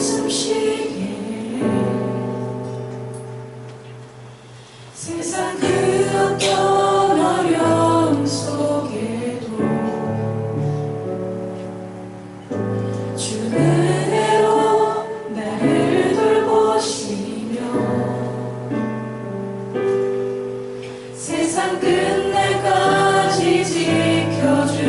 숨쉬게 세상 그 어떤 어려움 속에도 주 은혜로 나를 돌보시며 세상 끝날까지 지켜주시네.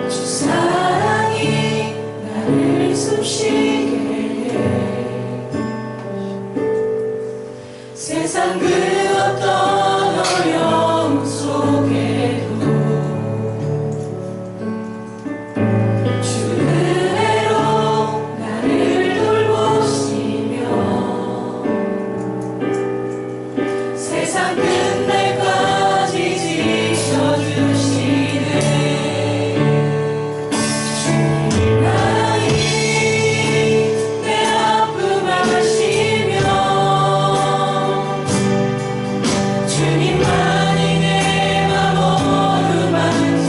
주 사랑이 나를 숨쉬게 세상 그 어떤 어려움 속에도 주 은혜로 나를 돌보시며 세상 끝날까지 지켜주시네. 주님만이 내 아픔 아시며 주님만이 내 맘 어루만지네.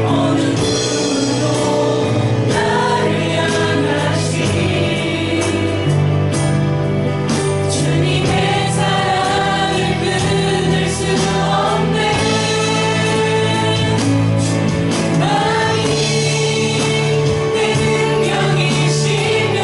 어느 누구도 나를 향하시 주님의 사랑을 끊을 수 없네. 주님만이 내 능력이시며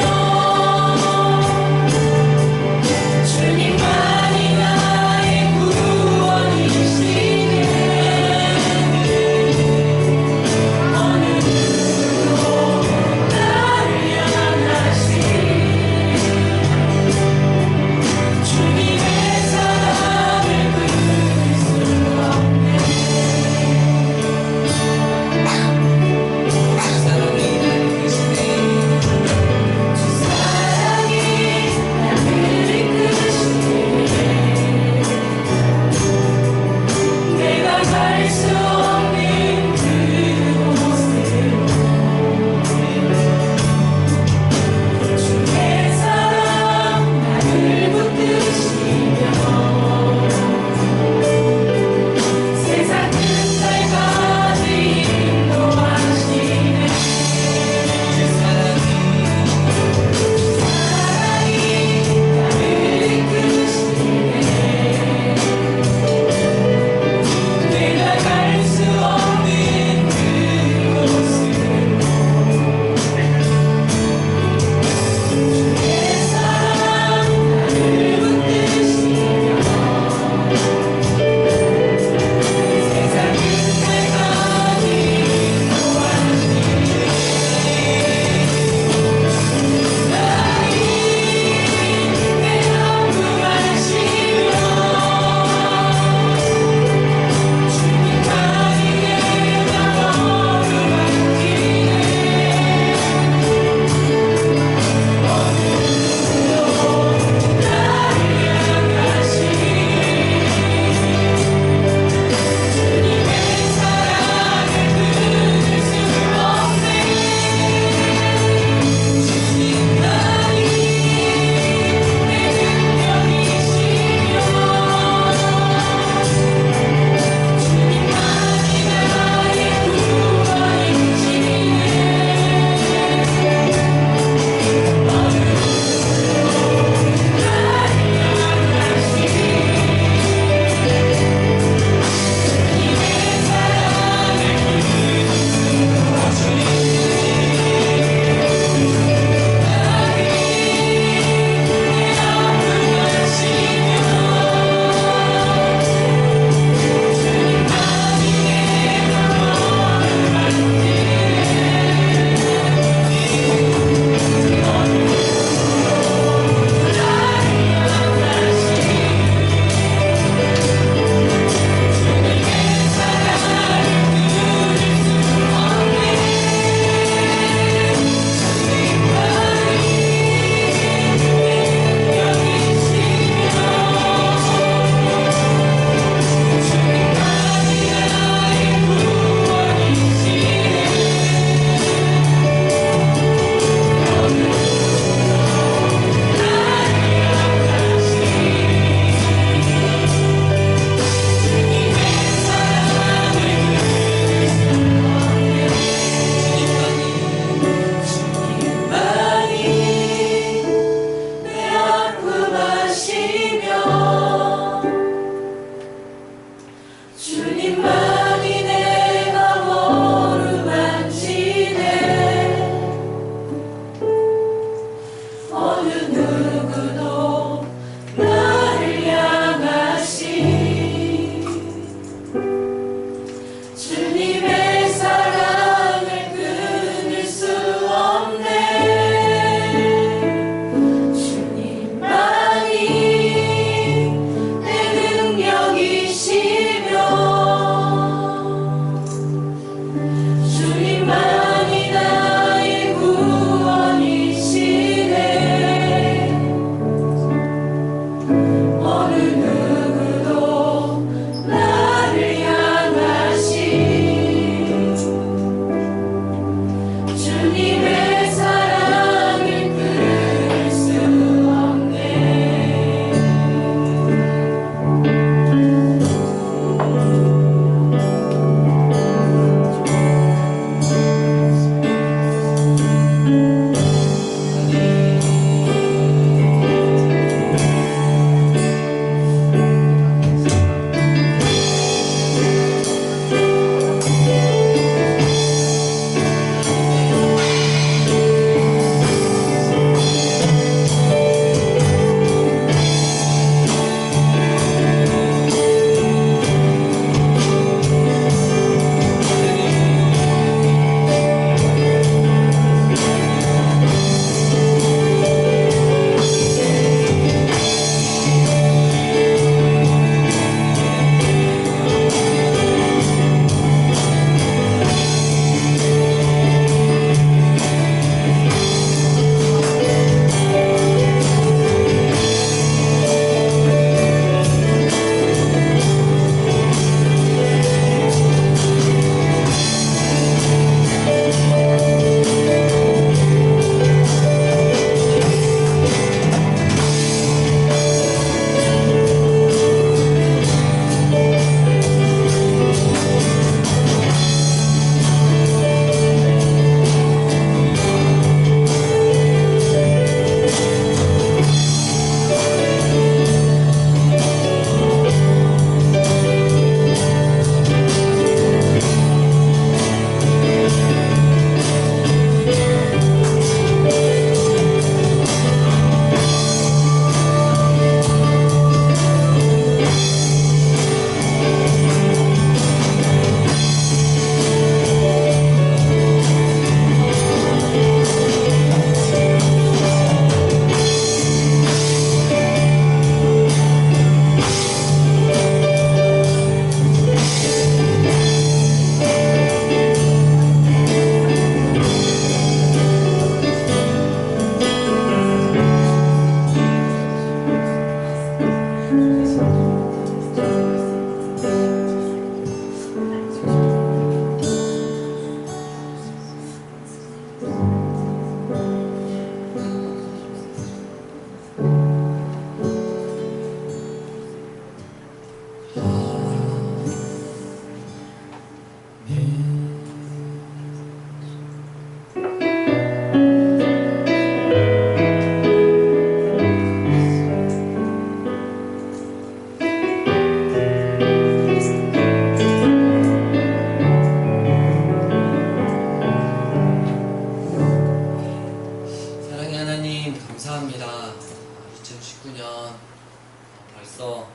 벌써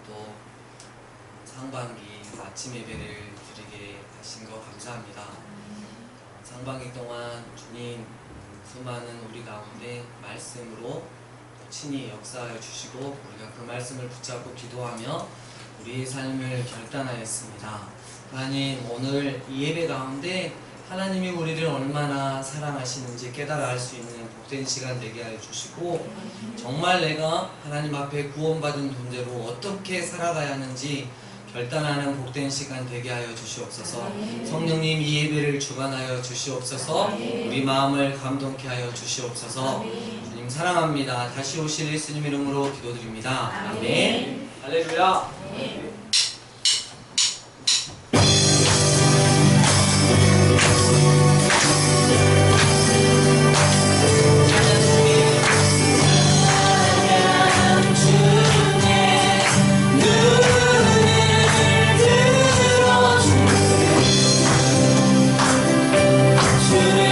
또 상반기 아침 예배를 드리게 하신 거 감사합니다. 상반기 동안 주님 수많은 우리 가운데 말씀으로 또 친히 역사하여 주시고 우리가 그 말씀을 붙잡고 기도하며 우리의 삶을 결단하였습니다. 하나님, 오늘 이 예배 가운데 하나님이 우리를 얼마나 사랑하시는지 깨달아 알 수 있는 복된 시간 되게 하여 주시고, 정말 내가 하나님 앞에 구원받은 존재로 어떻게 살아가야 하는지 결단하는 복된 시간 되게 하여 주시옵소서. 성령님, 이 예배를 주관하여 주시옵소서. 우리 마음을 감동케 하여 주시옵소서. 주님 사랑합니다. 다시 오실 예수님 이름으로 기도드립니다. 아멘. 할렐루야. 주의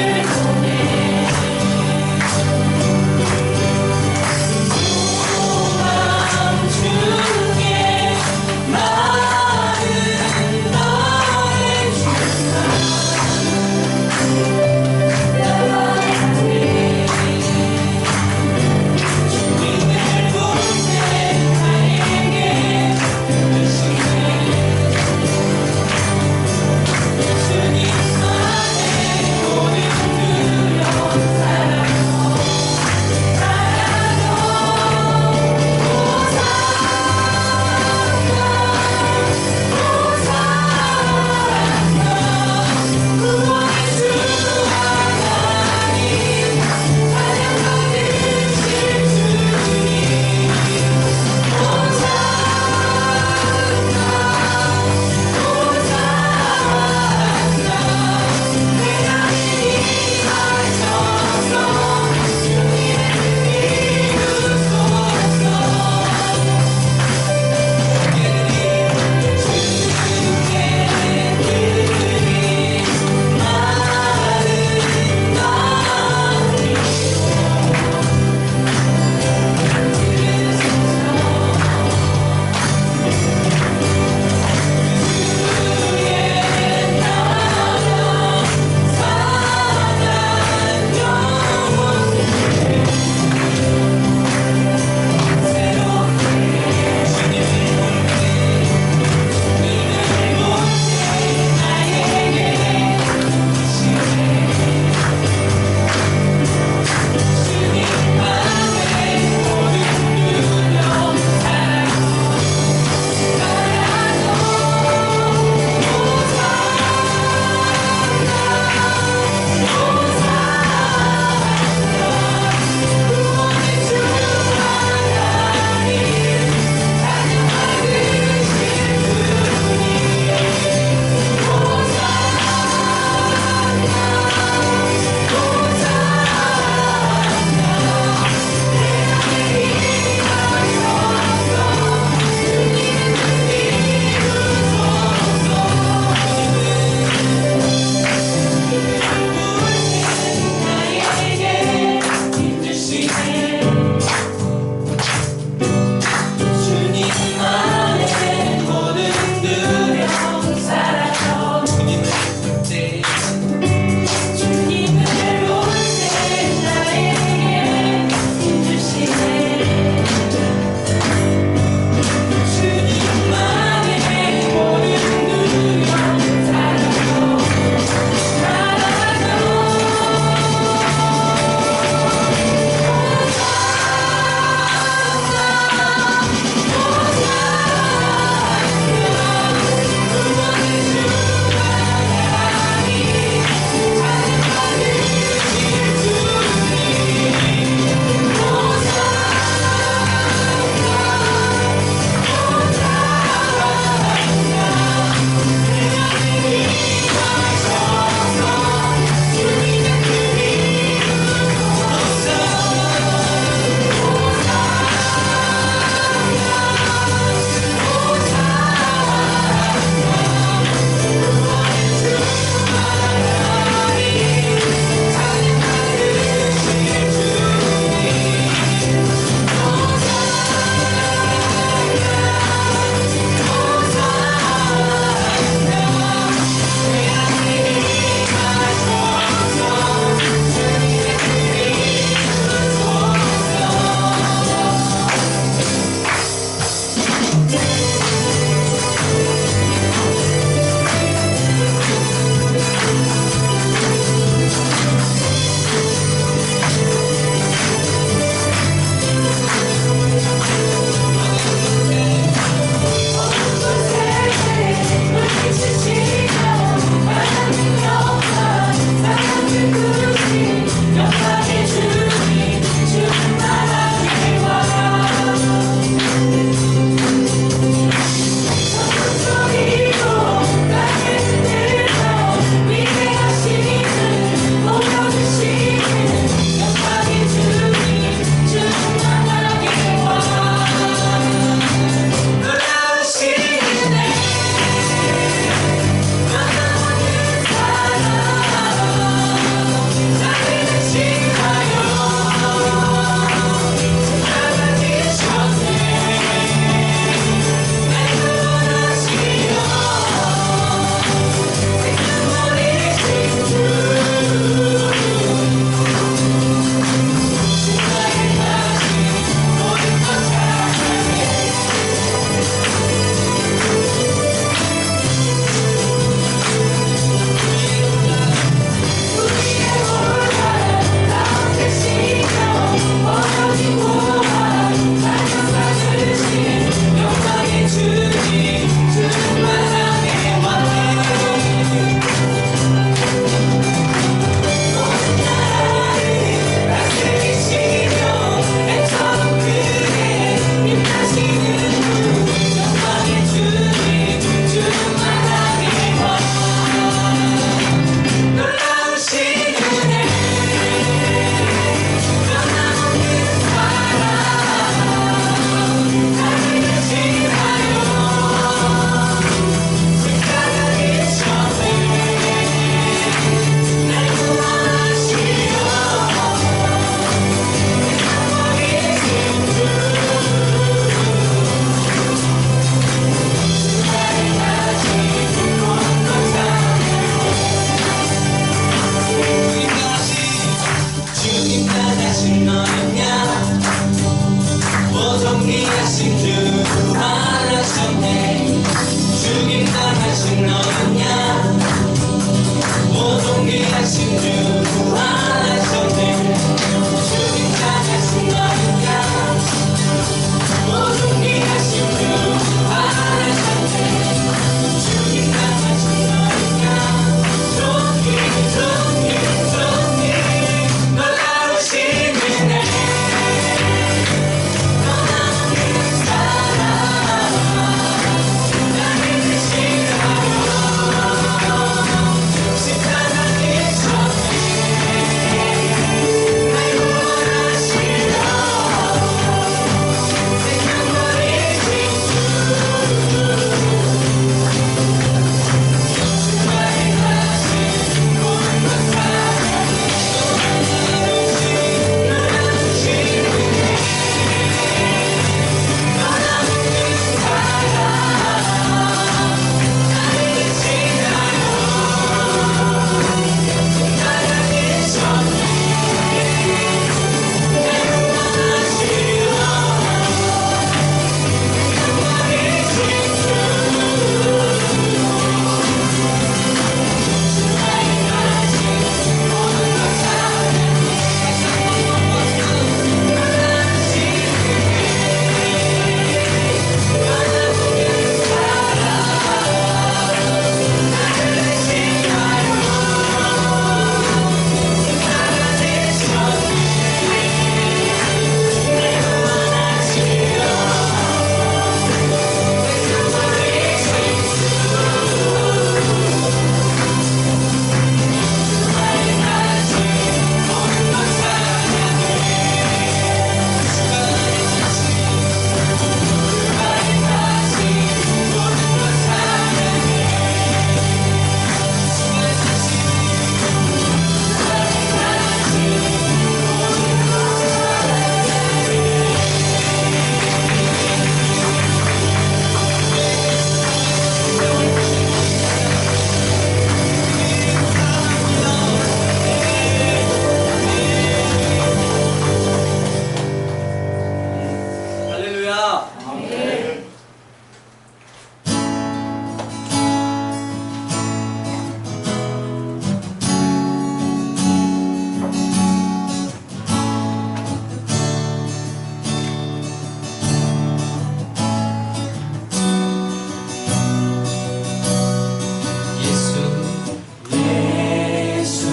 예수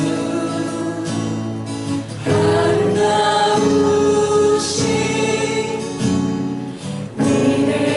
아름다우신 니네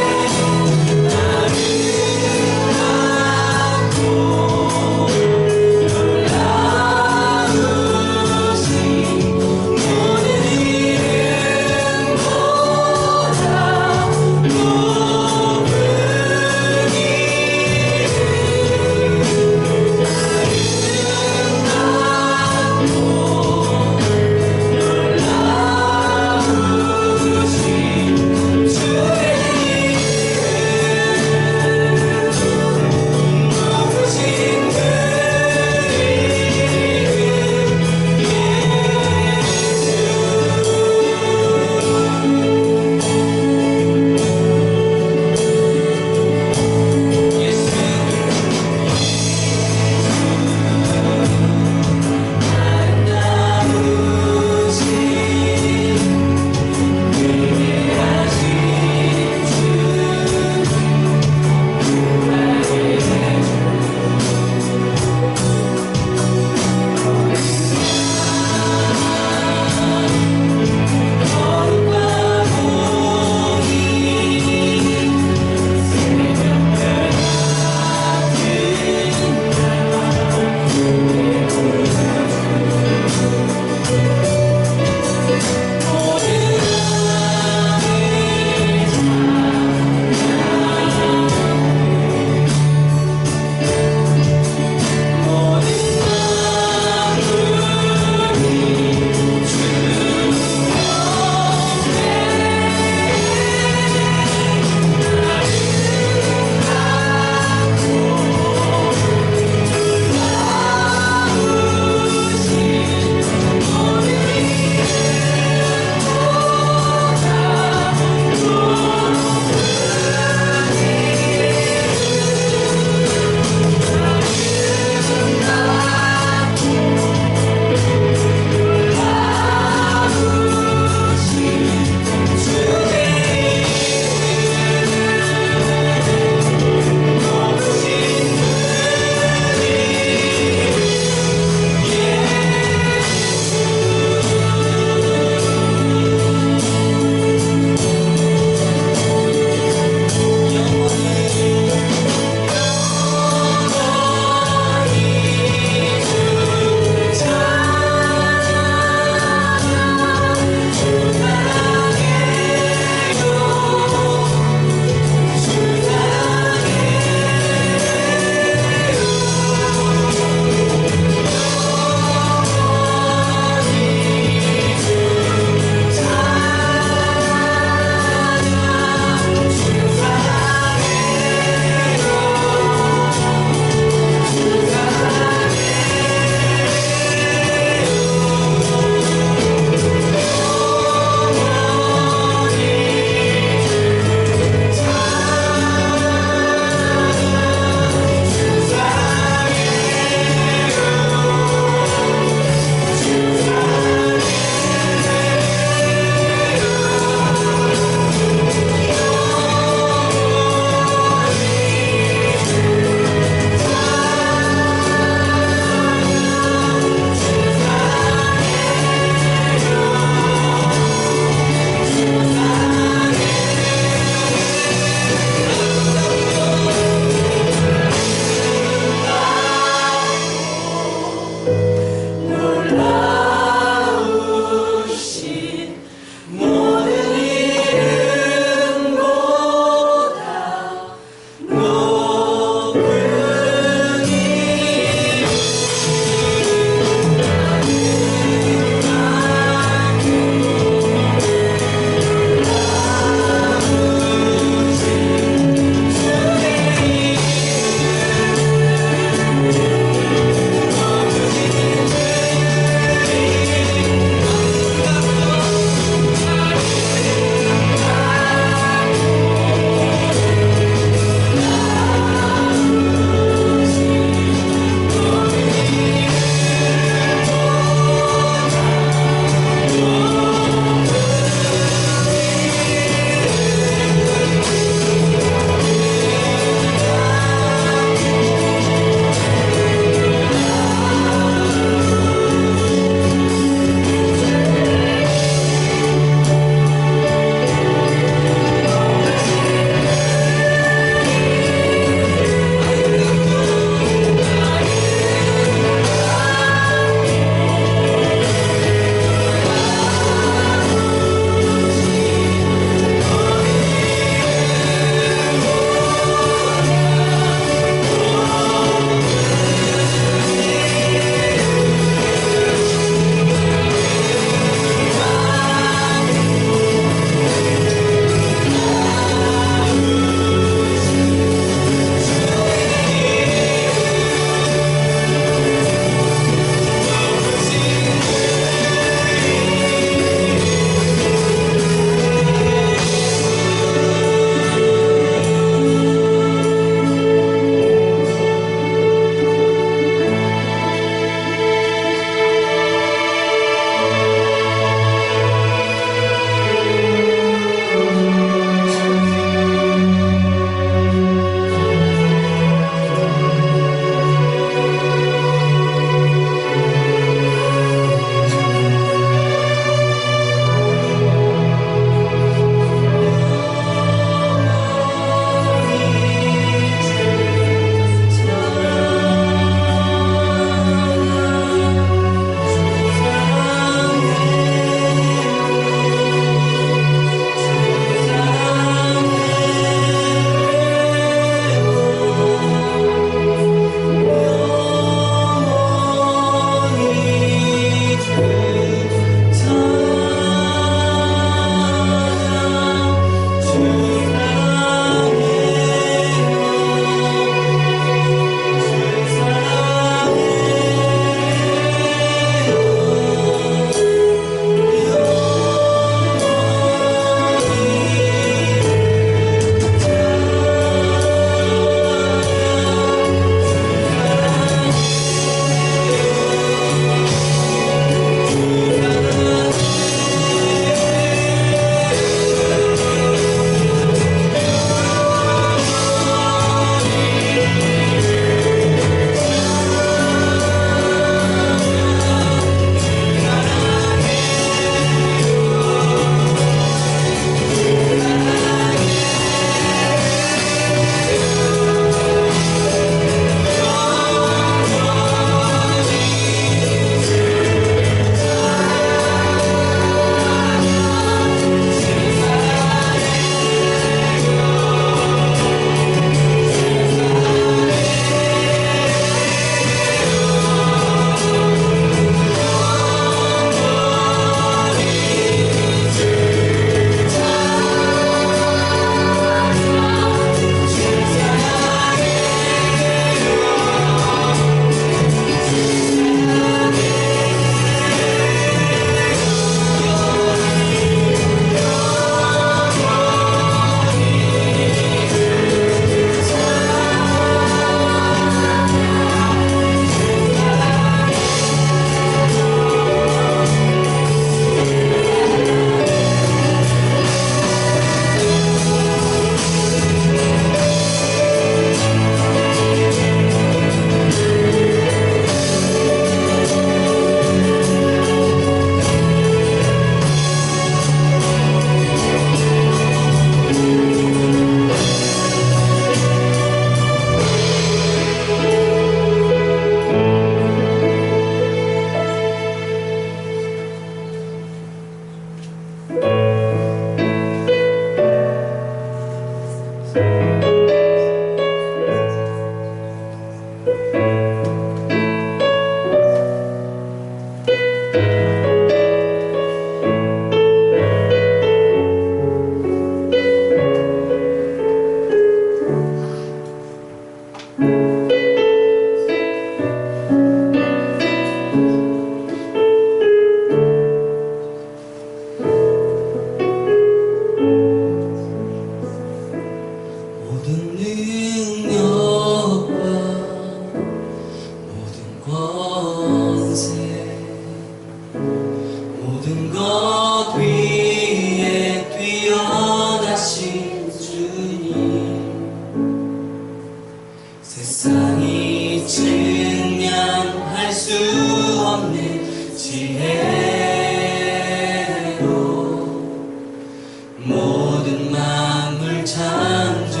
모든 만물 창조하셨네.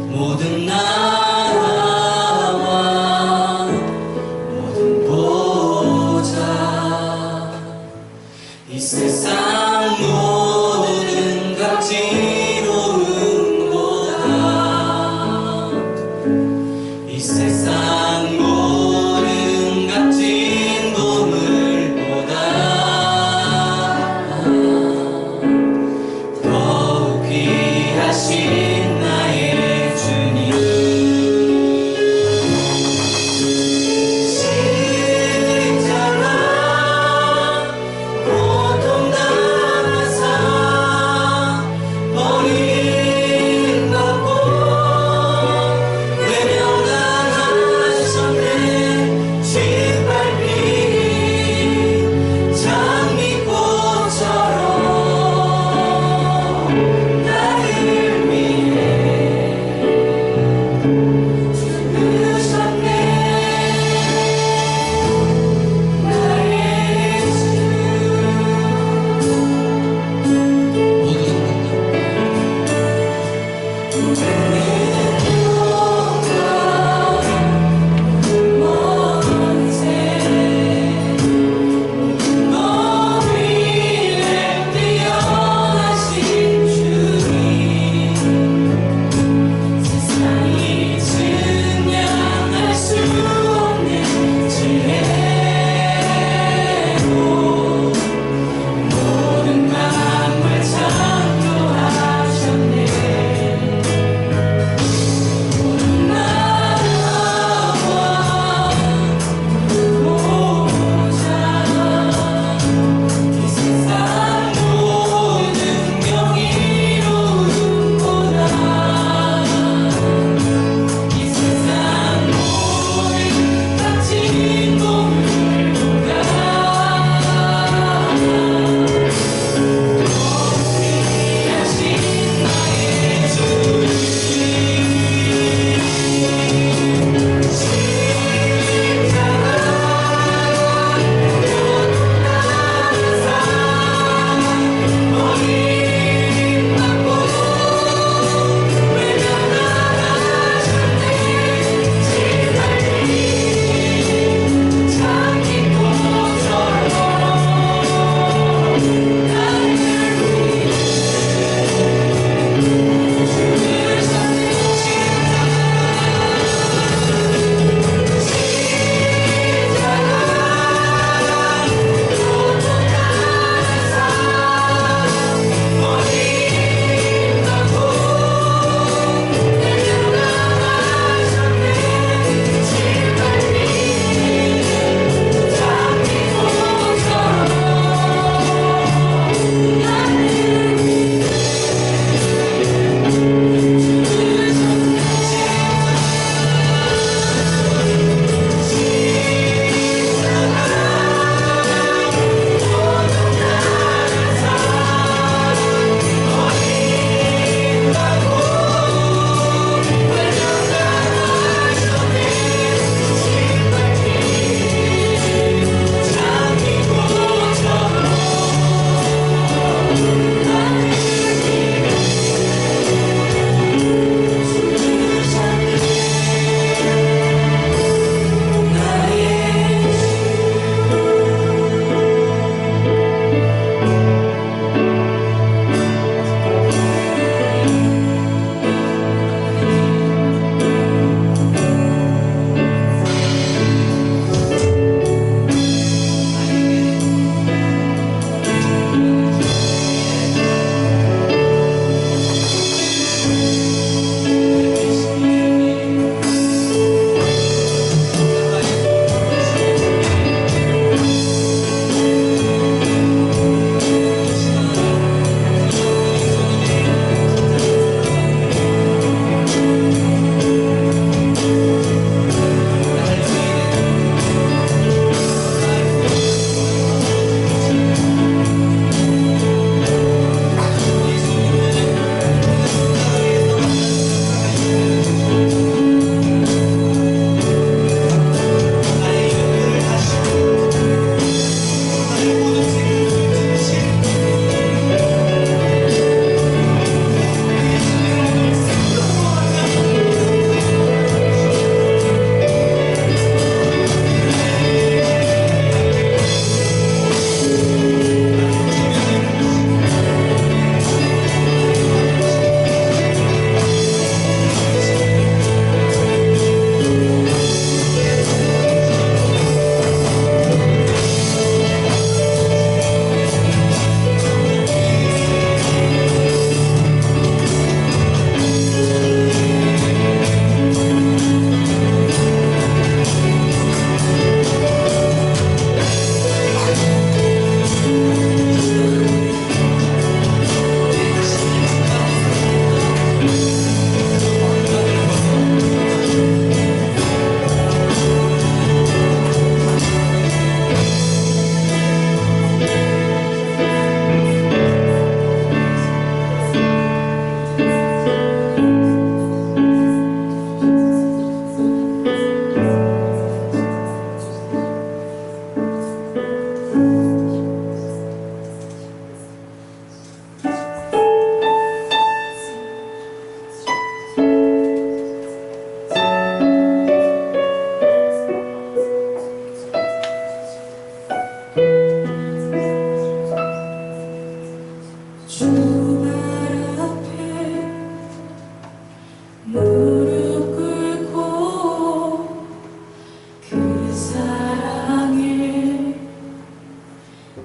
모든 나라와 모든 보좌 이 세상 모든 값지로움보다 이 세상 모든 값진 보물보다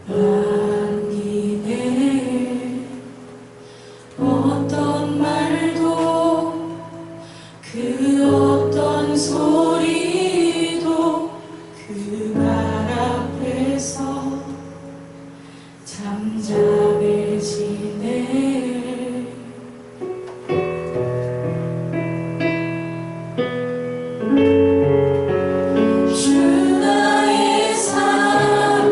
안기네 어떤 말도 그 어떤 소리도 그 말 앞에서 잠잠해지네 주 나의 사랑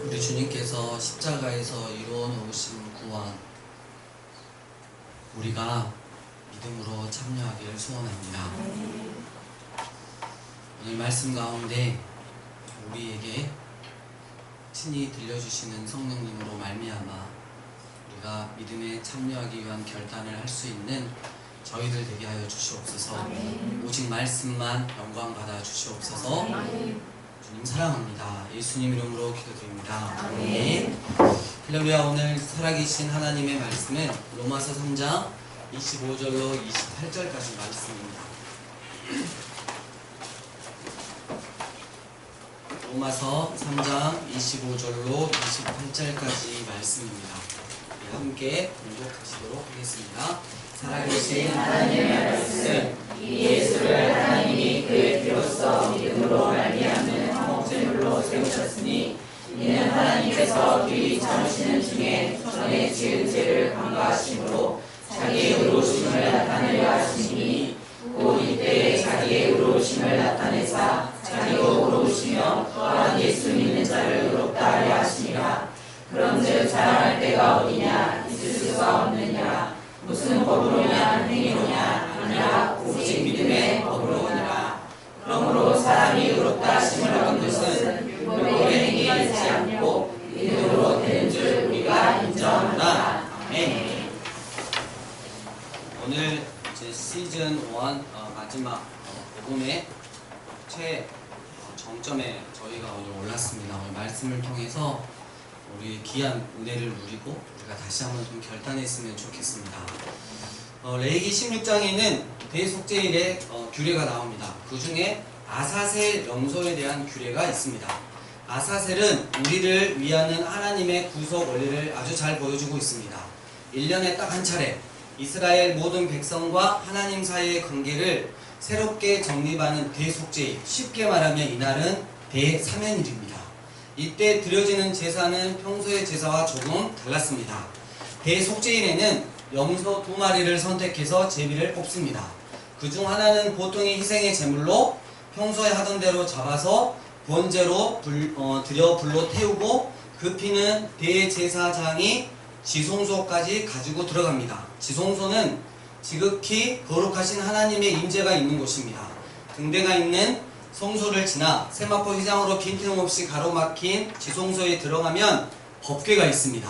우리 주님께서 십자가에서 이루어 놓으신 구원, 우리가 믿음으로 참여하기를 소원합니다. 오늘 말씀 가운데 우리에게 친히 들려주시는 성령님으로 말미암아 우리가 믿음에 참여하기 위한 결단을 할 수 있는 저희들 되게 하여 주시옵소서. 오직 말씀만 영광 받아 주시옵소서. 주님 사랑합니다. 예수님 이름으로 기도드립니다. 아멘. 할렐루야. 오늘 살아계신 하나님의 말씀은 로마서 3장 25절로 28절까지 말씀입니다. 로마서 3장 25절로 28절까지 말씀입니다. 우리 함께 공독하시도록 하겠습니다. 살아계신 하나님의 말씀, 이 예수를 하나님이 그의 피로써 믿음으로 말미암는 화목제물로 세우셨으니 이는 하나님께서 미리 정하시는 중에 전에 지은 죄를 간과하심으로 자기의 의로우심을 나타내려 하시니 곧 이때에 자기의 의로우심을 나타내사 자기도 의로우시며 또한 예수 믿는 자를 의롭다 하려 하시니라. 그런즉 자랑할 때가 어디냐? 있을 수가 없느냐? 무슨 법으로냐? 행위로냐? 아니라 오직 믿음의 법으로니라. 그러므로 사람이 의롭다 하심을 얻은 것은 율법의 행위가 있지 않고 믿음으로 되는 줄 우리가 인정한다. 아멘. 오늘 이제 시즌 1 마지막 복음의 정점에 저희가 오늘 올랐습니다. 오늘 말씀을 통해서 우리 귀한 은혜를 누리고 우리가 다시 한번 좀 결단했으면 좋겠습니다. 레위기 16장에는 대속죄일의 규례가 나옵니다. 그 중에 아사셀 염소에 대한 규례가 있습니다. 아사셀은 우리를 위하는 하나님의 구속 원리를 아주 잘 보여주고 있습니다. 1년에 딱 한 차례 이스라엘 모든 백성과 하나님 사이의 관계를 새롭게 정립하는 대속죄일, 쉽게 말하면 이날은 대사면일입니다. 이때 드려지는 제사는 평소의 제사와 조금 달랐습니다. 대속죄일에는 염소 2마리를 선택해서 제비를 뽑습니다. 그중 하나는 보통의 희생의 제물로 평소에 하던 대로 잡아서 번제로 드려 불로 태우고 그 피는 대제사장이 지성소까지 가지고 들어갑니다. 지성소는 지극히 거룩하신 하나님의 임재가 있는 곳입니다. 등대가 있는 성소를 지나 세마포 휘장으로 빈틈없이 가로막힌 지성소에 들어가면 법궤가 있습니다.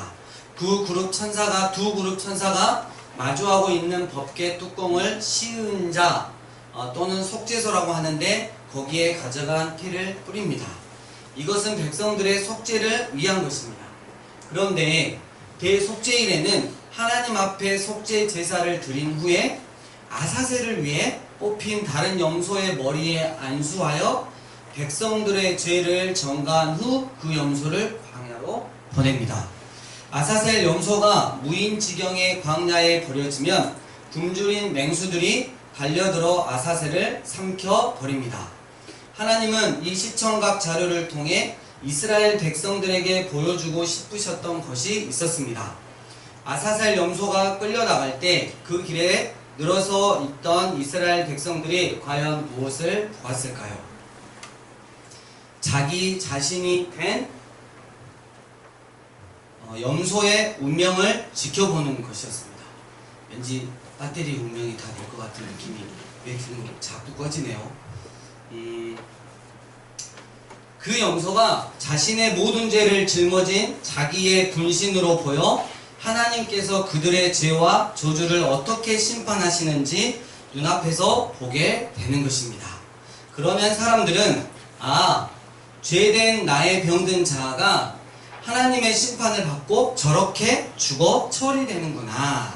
두 그룹 천사가 마주하고 있는 법궤 뚜껑을 씌운 자 또는 속죄소라고 하는데 거기에 가져간 피를 뿌립니다. 이것은 백성들의 속죄를 위한 것입니다. 그런데 대속죄일에는 하나님 앞에 속죄 제사를 드린 후에 아사셀을 위해 뽑힌 다른 염소의 머리에 안수하여 백성들의 죄를 전가한 후 그 염소를 광야로 보냅니다. 아사셀 염소가 무인지경의 광야에 버려지면 굶주린 맹수들이 달려들어 아사셀을 삼켜버립니다. 하나님은 이 시청각 자료를 통해 이스라엘 백성들에게 보여주고 싶으셨던 것이 있었습니다. 아사셀 염소가 끌려나갈 때 그 길에 늘어서 있던 이스라엘 백성들이 과연 무엇을 보았을까요? 자기 자신이 된 염소의 운명을 지켜보는 것이었습니다. 왠지 배터리 운명이 다 될 것 같은 느낌이 왜 자꾸 꺼지네요. 그 염소가 자신의 모든 죄를 짊어진 자기의 분신으로 보여 하나님께서 그들의 죄와 저주를 어떻게 심판하시는지 눈앞에서 보게 되는 것입니다. 그러면 사람들은 죄된 나의 병든 자가 하나님의 심판을 받고 저렇게 죽어 처리되는구나.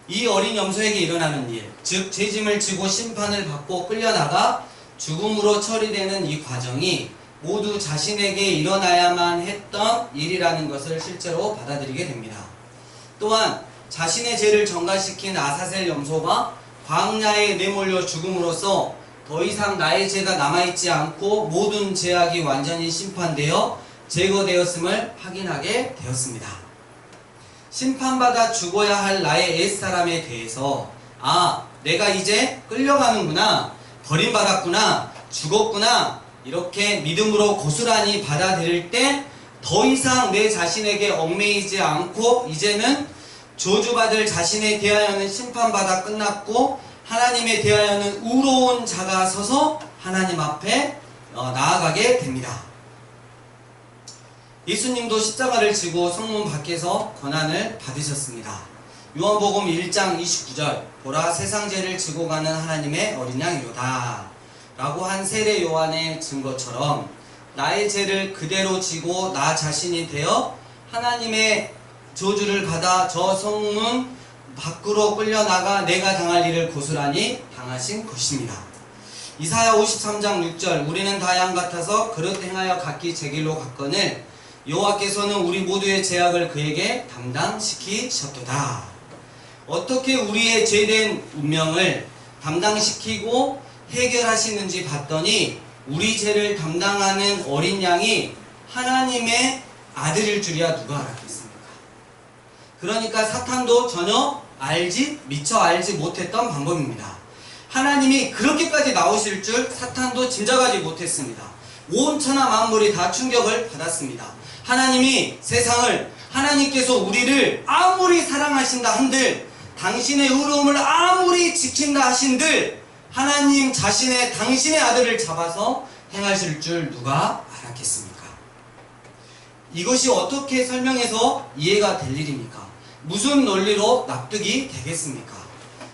이 어린 염소에게 일어나는 일, 즉 죄짐을 지고 심판을 받고 끌려나가 죽음으로 처리되는 이 과정이 모두 자신에게 일어나야만 했던 일이라는 것을 실제로 받아들이게 됩니다. 또한 자신의 죄를 전가시킨 아사셀 염소가 광야에 내몰려 죽음으로써 더 이상 나의 죄가 남아있지 않고 모든 죄악이 완전히 심판되어 제거되었음을 확인하게 되었습니다. 심판받아 죽어야 할 나의 옛사람에 대해서 내가 이제 끌려가는구나, 버림받았구나, 죽었구나 이렇게 믿음으로 고스란히 받아들일 때 더 이상 내 자신에게 얽매이지 않고 이제는 저주받을 자신에 대하여는 심판받아 끝났고 하나님에 대하여는 의로운 자가 서서 하나님 앞에 나아가게 됩니다. 예수님도 십자가를 지고 성문 밖에서 고난을 받으셨습니다. 요한복음 1장 29절 보라 세상 죄를 지고 가는 하나님의 어린 양이로다 라고 한 세례 요한의 증거처럼 나의 죄를 그대로 지고 나 자신이 되어 하나님의 저주를 받아 저 성문 밖으로 끌려나가 내가 당할 일을 고스란히 당하신 것입니다. 이사야 53장 6절 우리는 다 양 같아서 그릇 행하여 각기 제 길로 갔거늘 여호와께서는 우리 모두의 죄악을 그에게 담당시키셨도다. 어떻게 우리의 죄된 운명을 담당시키고 해결하시는지 봤더니 우리 죄를 담당하는 어린 양이 하나님의 아들일 줄이야 누가 알았겠습니까? 그러니까 사탄도 전혀 미처 알지 못했던 방법입니다. 하나님이 그렇게까지 나오실 줄 사탄도 짐작하지 못했습니다. 온 천하 만물이 다 충격을 받았습니다. 하나님이 세상을, 하나님께서 우리를 아무리 사랑하신다 한들, 당신의 의로움을 아무리 지킨다 하신들 하나님 자신의 당신의 아들을 잡아서 행하실 줄 누가 알았겠습니까? 이것이 어떻게 설명해서 이해가 될 일입니까? 무슨 논리로 납득이 되겠습니까?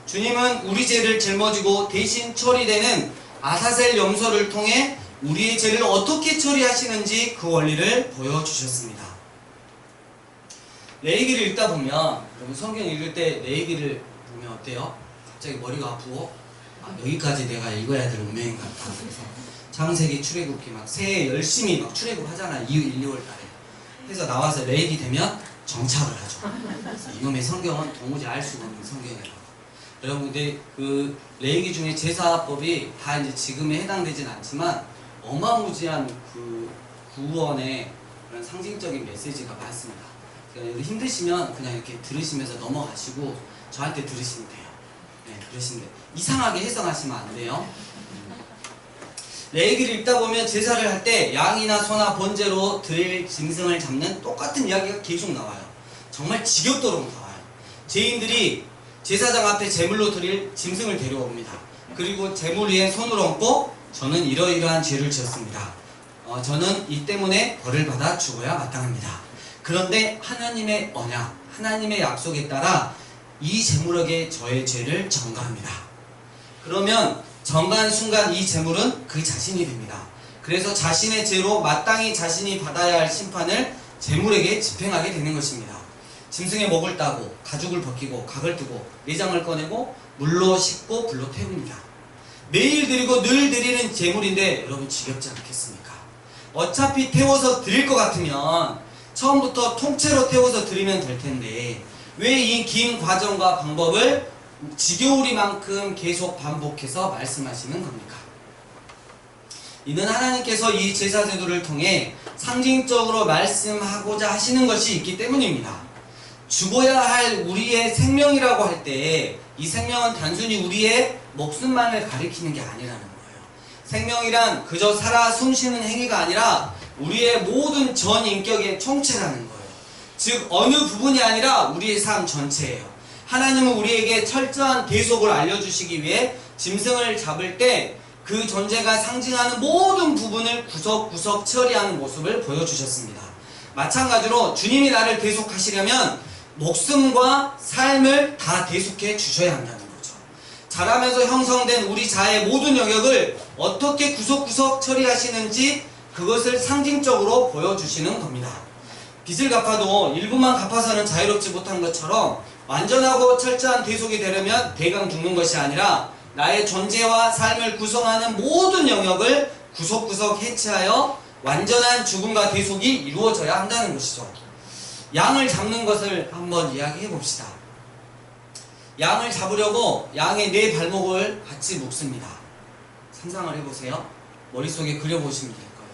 주님은 우리 죄를 짊어지고 대신 처리되는 아사셀 염소를 통해 우리의 죄를 어떻게 처리하시는지 그 원리를 보여주셨습니다. 레위기를 읽다 보면, 여러분 성경 읽을 때 레위기를 보면 어때요? 갑자기 머리가 아프고 여기까지 내가 읽어야 될 운명인 것 같다. 그래서 창세기, 출애굽기 막 새해 열심히 막 출애굽 하잖아. 1, 2월 달에. 그래서 나와서 레위기 되면 정착을 하죠. 그래서 이놈의 성경은 도무지 알 수가 없는 성경이라고. 여러분 근데 그 레위기 중에 제사법이 다 이제 지금에 해당되진 않지만 어마무지한 그 구원의 그런 상징적인 메시지가 많습니다. 그러니까 힘드시면 그냥 이렇게 들으시면서 넘어가시고 저한테 들으시면 돼요. 네, 그러시면 돼요. 이상하게 해석하시면 안 돼요. 레위기를 읽다 보면 제사를 할 때 양이나 소나 번제로 드릴 짐승을 잡는 똑같은 이야기가 계속 나와요. 정말 지겹도록 나와요. 죄인들이 제사장 앞에 제물로 드릴 짐승을 데려옵니다. 그리고 제물 위에 손을 얹고 저는 이러이러한 죄를 지었습니다. 저는 이 때문에 벌을 받아 죽어야 마땅합니다. 그런데 하나님의 언약, 하나님의 약속에 따라 이 제물에게 저의 죄를 전가합니다. 그러면 전가한 순간 이 제물은 그 자신이 됩니다. 그래서 자신의 죄로 마땅히 자신이 받아야 할 심판을 제물에게 집행하게 되는 것입니다. 짐승의 목을 따고 가죽을 벗기고 각을 뜨고 내장을 꺼내고 물로 씻고 불로 태웁니다. 매일 드리고 늘 드리는 제물인데 여러분 지겹지 않겠습니까? 어차피 태워서 드릴 것 같으면 처음부터 통째로 태워서 드리면 될 텐데 왜 이 긴 과정과 방법을 지겨우리만큼 계속 반복해서 말씀하시는 겁니까? 이는 하나님께서 이 제사제도를 통해 상징적으로 말씀하고자 하시는 것이 있기 때문입니다. 죽어야 할 우리의 생명이라고 할 때 이 생명은 단순히 우리의 목숨만을 가리키는 게 아니라는 거예요. 생명이란 그저 살아 숨쉬는 행위가 아니라 우리의 모든 전 인격의 총체라는 거예요. 즉 어느 부분이 아니라 우리의 삶 전체예요. 하나님은 우리에게 철저한 대속을 알려주시기 위해 짐승을 잡을 때 그 존재가 상징하는 모든 부분을 구석구석 처리하는 모습을 보여주셨습니다. 마찬가지로 주님이 나를 대속하시려면 목숨과 삶을 다 대속해 주셔야 한다는 거죠. 자라면서 형성된 우리 자아의 모든 영역을 어떻게 구석구석 처리하시는지 그것을 상징적으로 보여주시는 겁니다. 빚을 갚아도 일부만 갚아서는 자유롭지 못한 것처럼 완전하고 철저한 대속이 되려면 대강 죽는 것이 아니라 나의 존재와 삶을 구성하는 모든 영역을 구석구석 해체하여 완전한 죽음과 대속이 이루어져야 한다는 것이죠. 양을 잡는 것을 한번 이야기해 봅시다. 양을 잡으려고 양의 네 발목을 같이 묶습니다. 상상을 해보세요. 머릿속에 그려보시면 될 거예요.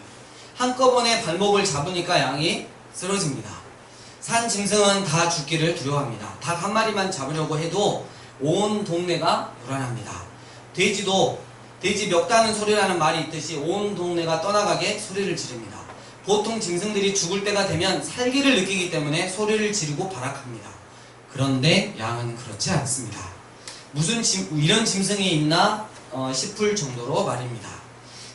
한꺼번에 발목을 잡으니까 양이 쓰러집니다. 산 짐승은 다 죽기를 두려워합니다. 닭 한 마리만 잡으려고 해도 온 동네가 불안합니다. 돼지 멱다는 소리라는 말이 있듯이 온 동네가 떠나가게 소리를 지릅니다. 보통 짐승들이 죽을 때가 되면 살기를 느끼기 때문에 소리를 지르고 발악합니다. 그런데 양은 그렇지 않습니다. 무슨 이런 짐승이 있나 싶을 정도로 말입니다.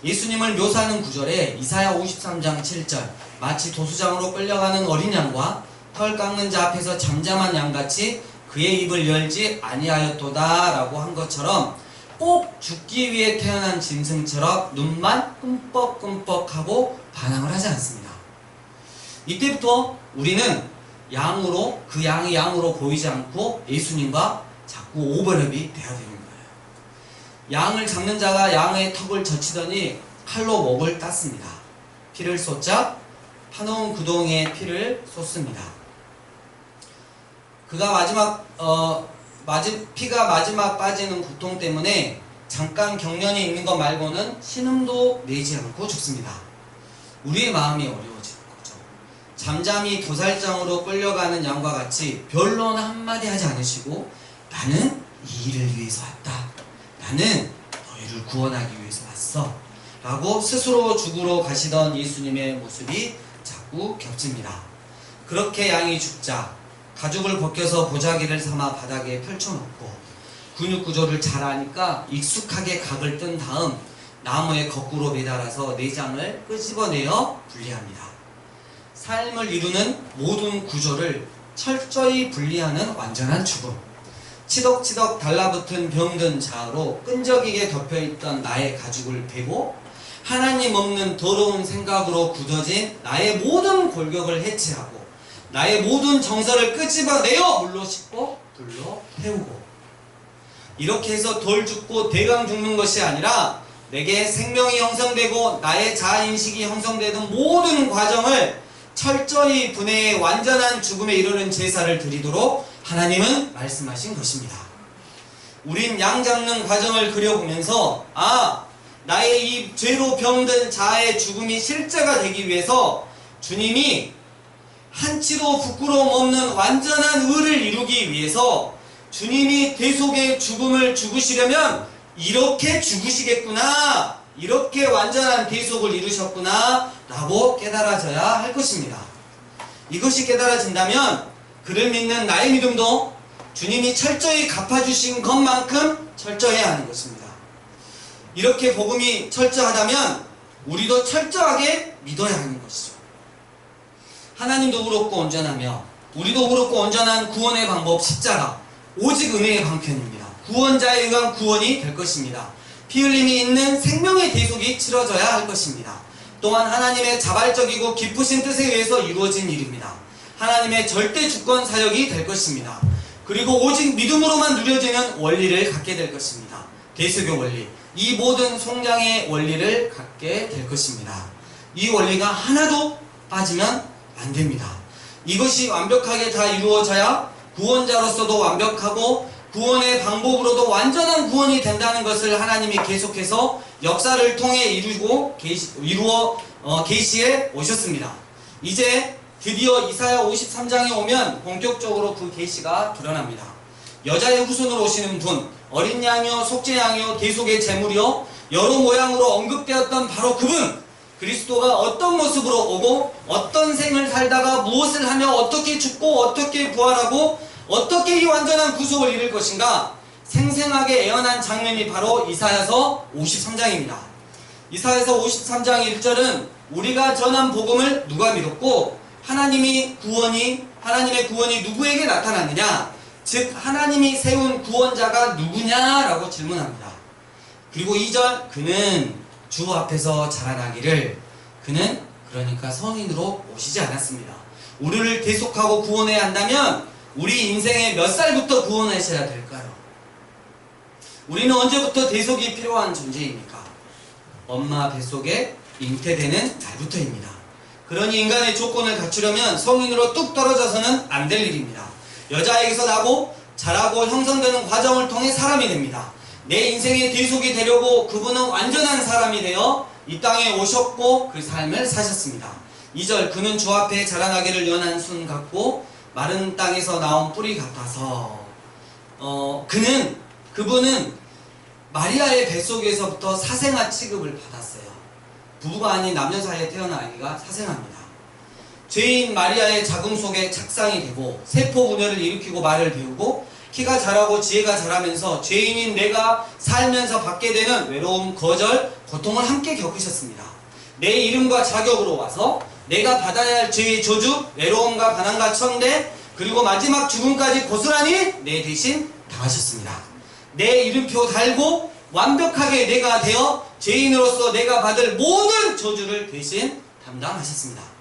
예수님을 묘사하는 구절에 이사야 53장 7절 마치 도수장으로 끌려가는 어린 양과 털 깎는 자 앞에서 잠잠한 양같이 그의 입을 열지 아니하였도다 라고 한 것처럼 꼭 죽기 위해 태어난 짐승처럼 눈만 끔뻑끔뻑하고 반항을 하지 않습니다. 이때부터 우리는 양으로 그 양이 양으로 보이지 않고 예수님과 자꾸 오버랩이 돼야 되는 거예요. 양을 잡는 자가 양의 턱을 젖히더니 칼로 목을 땄습니다. 피를 쏟자 파놓은 구덩이에 피를 쏟습니다. 피가 마지막 빠지는 고통 때문에 잠깐 경련이 있는 것 말고는 신음도 내지 않고 죽습니다. 우리의 마음이 어려워지는 거죠. 잠잠히 도살장으로 끌려가는 양과 같이 변론 한마디 하지 않으시고 나는 이 일을 위해서 왔다. 나는 너희를 구원하기 위해서 왔어. 라고 스스로 죽으러 가시던 예수님의 모습이 자꾸 겹칩니다. 그렇게 양이 죽자 가죽을 벗겨서 보자기를 삼아 바닥에 펼쳐놓고 근육 구조를 잘 아니까 익숙하게 각을 뜬 다음 나무에 거꾸로 매달아서 내장을 끄집어내어 분리합니다. 삶을 이루는 모든 구조를 철저히 분리하는 완전한 죽음. 치덕치덕 달라붙은 병든 자아로 끈적이게 덮여있던 나의 가죽을 베고 하나님 없는 더러운 생각으로 굳어진 나의 모든 골격을 해체하고 나의 모든 정서를 끄집어내어 물로 씻고 불로 태우고 이렇게 해서 덜 죽고 대강 죽는 것이 아니라 내게 생명이 형성되고 나의 자아인식이 형성되는 모든 과정을 철저히 분해해 완전한 죽음에 이르는 제사를 드리도록 하나님은 말씀하신 것입니다. 우린 양 잡는 과정을 그려보면서 나의 이 죄로 병든 자아의 죽음이 실제가 되기 위해서 주님이 한치도 부끄러움 없는 완전한 의를 이루기 위해서 주님이 대속의 죽음을 죽으시려면 이렇게 죽으시겠구나, 이렇게 완전한 대속을 이루셨구나 라고 깨달아져야 할 것입니다. 이것이 깨달아진다면 그를 믿는 나의 믿음도 주님이 철저히 갚아주신 것만큼 철저해야 하는 것입니다. 이렇게 복음이 철저하다면 우리도 철저하게 믿어야 하는 것이죠. 하나님도 그렇고 온전하며 우리도 그렇고 온전한 구원의 방법 십자가, 오직 은혜의 방편입니다. 구원자에 의한 구원이 될 것입니다. 피 흘림이 있는 생명의 대속이 치러져야 할 것입니다. 또한 하나님의 자발적이고 기쁘신 뜻에 의해서 이루어진 일입니다. 하나님의 절대 주권 사역이 될 것입니다. 그리고 오직 믿음으로만 누려지는 원리를 갖게 될 것입니다. 대속의 원리, 이 모든 속량의 원리를 갖게 될 것입니다. 이 원리가 하나도 빠지면 안 됩니다. 이것이 완벽하게 다 이루어져야 구원자로서도 완벽하고 구원의 방법으로도 완전한 구원이 된다는 것을 하나님이 계속해서 역사를 통해 이루어 계시해 오셨습니다. 이제 드디어 이사야 53장에 오면 본격적으로 그 계시가 드러납니다. 여자의 후손으로 오시는 분, 어린 양이요 속죄 양이요 대속의 제물이요 여러 모양으로 언급되었던 바로 그분, 그리스도가 어떤 모습으로 오고 어떤 생을 살다가 무엇을 하며 어떻게 죽고 어떻게 부활하고 어떻게 이 완전한 구속을 이룰 것인가 생생하게 예언한 장면이 바로 이사야서 53장입니다. 이사야서 53장 1절은 우리가 전한 복음을 누가 믿었고 하나님의 구원이 누구에게 나타났느냐, 즉 하나님이 세운 구원자가 누구냐라고 질문합니다. 그리고 2절 그는 주 앞에서 자라나기를 그는 그러니까 성인으로 오시지 않았습니다. 우리를 대속하고 구원해야 한다면 우리 인생의 몇 살부터 구원하셔야 될까요? 우리는 언제부터 대속이 필요한 존재입니까? 엄마 뱃속에 잉태되는 날부터입니다. 그러니 인간의 조건을 갖추려면 성인으로 뚝 떨어져서는 안 될 일입니다. 여자에게서 나고 자라고 형성되는 과정을 통해 사람이 됩니다. 내 인생의 대속이 되려고 그분은 완전한 사람이 되어 이 땅에 오셨고 그 삶을 사셨습니다. 2절 그는 주 앞에 자라나기를 연한 순 같고 마른 땅에서 나온 뿌리 같아서 그분은 마리아의 뱃속에서부터 사생아 취급을 받았어요. 부부가 아닌 남녀 사이에 태어난 아기가 사생아입니다. 죄인 마리아의 자궁 속에 착상이 되고 세포 분열을 일으키고 말을 배우고 키가 자라고 지혜가 자라면서 죄인인 내가 살면서 받게 되는 외로움, 거절, 고통을 함께 겪으셨습니다. 내 이름과 자격으로 와서 내가 받아야 할 죄의 저주, 외로움과 가난과 천대, 그리고 마지막 죽음까지 고스란히 내 대신 당하셨습니다. 내 이름표 달고 완벽하게 내가 되어 죄인으로서 내가 받을 모든 저주를 대신 담당하셨습니다.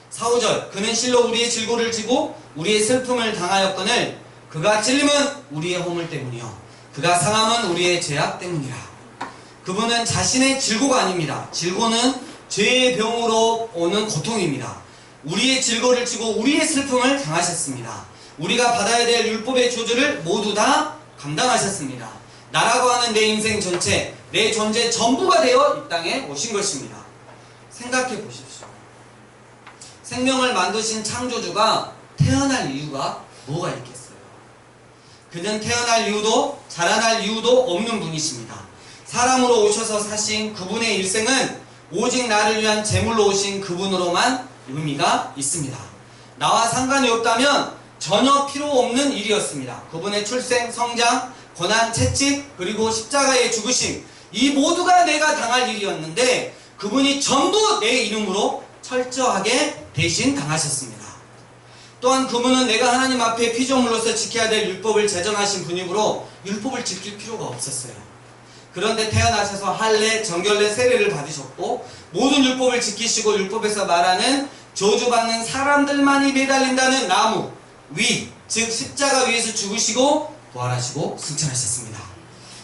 4, 5절 그는 실로 우리의 질고를 지고 우리의 슬픔을 당하였거늘 그가 찔림은 우리의 허물 때문이요 그가 상함은 우리의 죄악 때문이라. 그분은 자신의 질고가 아닙니다. 질고는 죄의 병으로 오는 고통입니다. 우리의 질고를 지고 우리의 슬픔을 당하셨습니다. 우리가 받아야 될 율법의 저주를 모두 다 감당하셨습니다. 나라고 하는 내 인생 전체, 내 존재 전부가 되어 이 땅에 오신 것입니다. 생각해 보십시오. 생명을 만드신 창조주가 태어날 이유가 뭐가 있겠어요? 그는 태어날 이유도 자라날 이유도 없는 분이십니다. 사람으로 오셔서 사신 그분의 일생은 오직 나를 위한 제물로 오신 그분으로만 의미가 있습니다. 나와 상관이 없다면 전혀 필요 없는 일이었습니다. 그분의 출생, 성장, 고난, 채찍, 그리고 십자가의 죽으심, 이 모두가 내가 당할 일이었는데 그분이 전부 내 이름으로 철저하게 대신 당하셨습니다. 또한 그분은 내가 하나님 앞에 피조물로서 지켜야 될 율법을 제정하신 분이므로 율법을 지킬 필요가 없었어요. 그런데 태어나셔서 할례, 정결례, 세례를 받으셨고 모든 율법을 지키시고 율법에서 말하는 저주받는 사람들만이 매달린다는 나무 위, 즉 십자가 위에서 죽으시고 부활하시고 승천하셨습니다.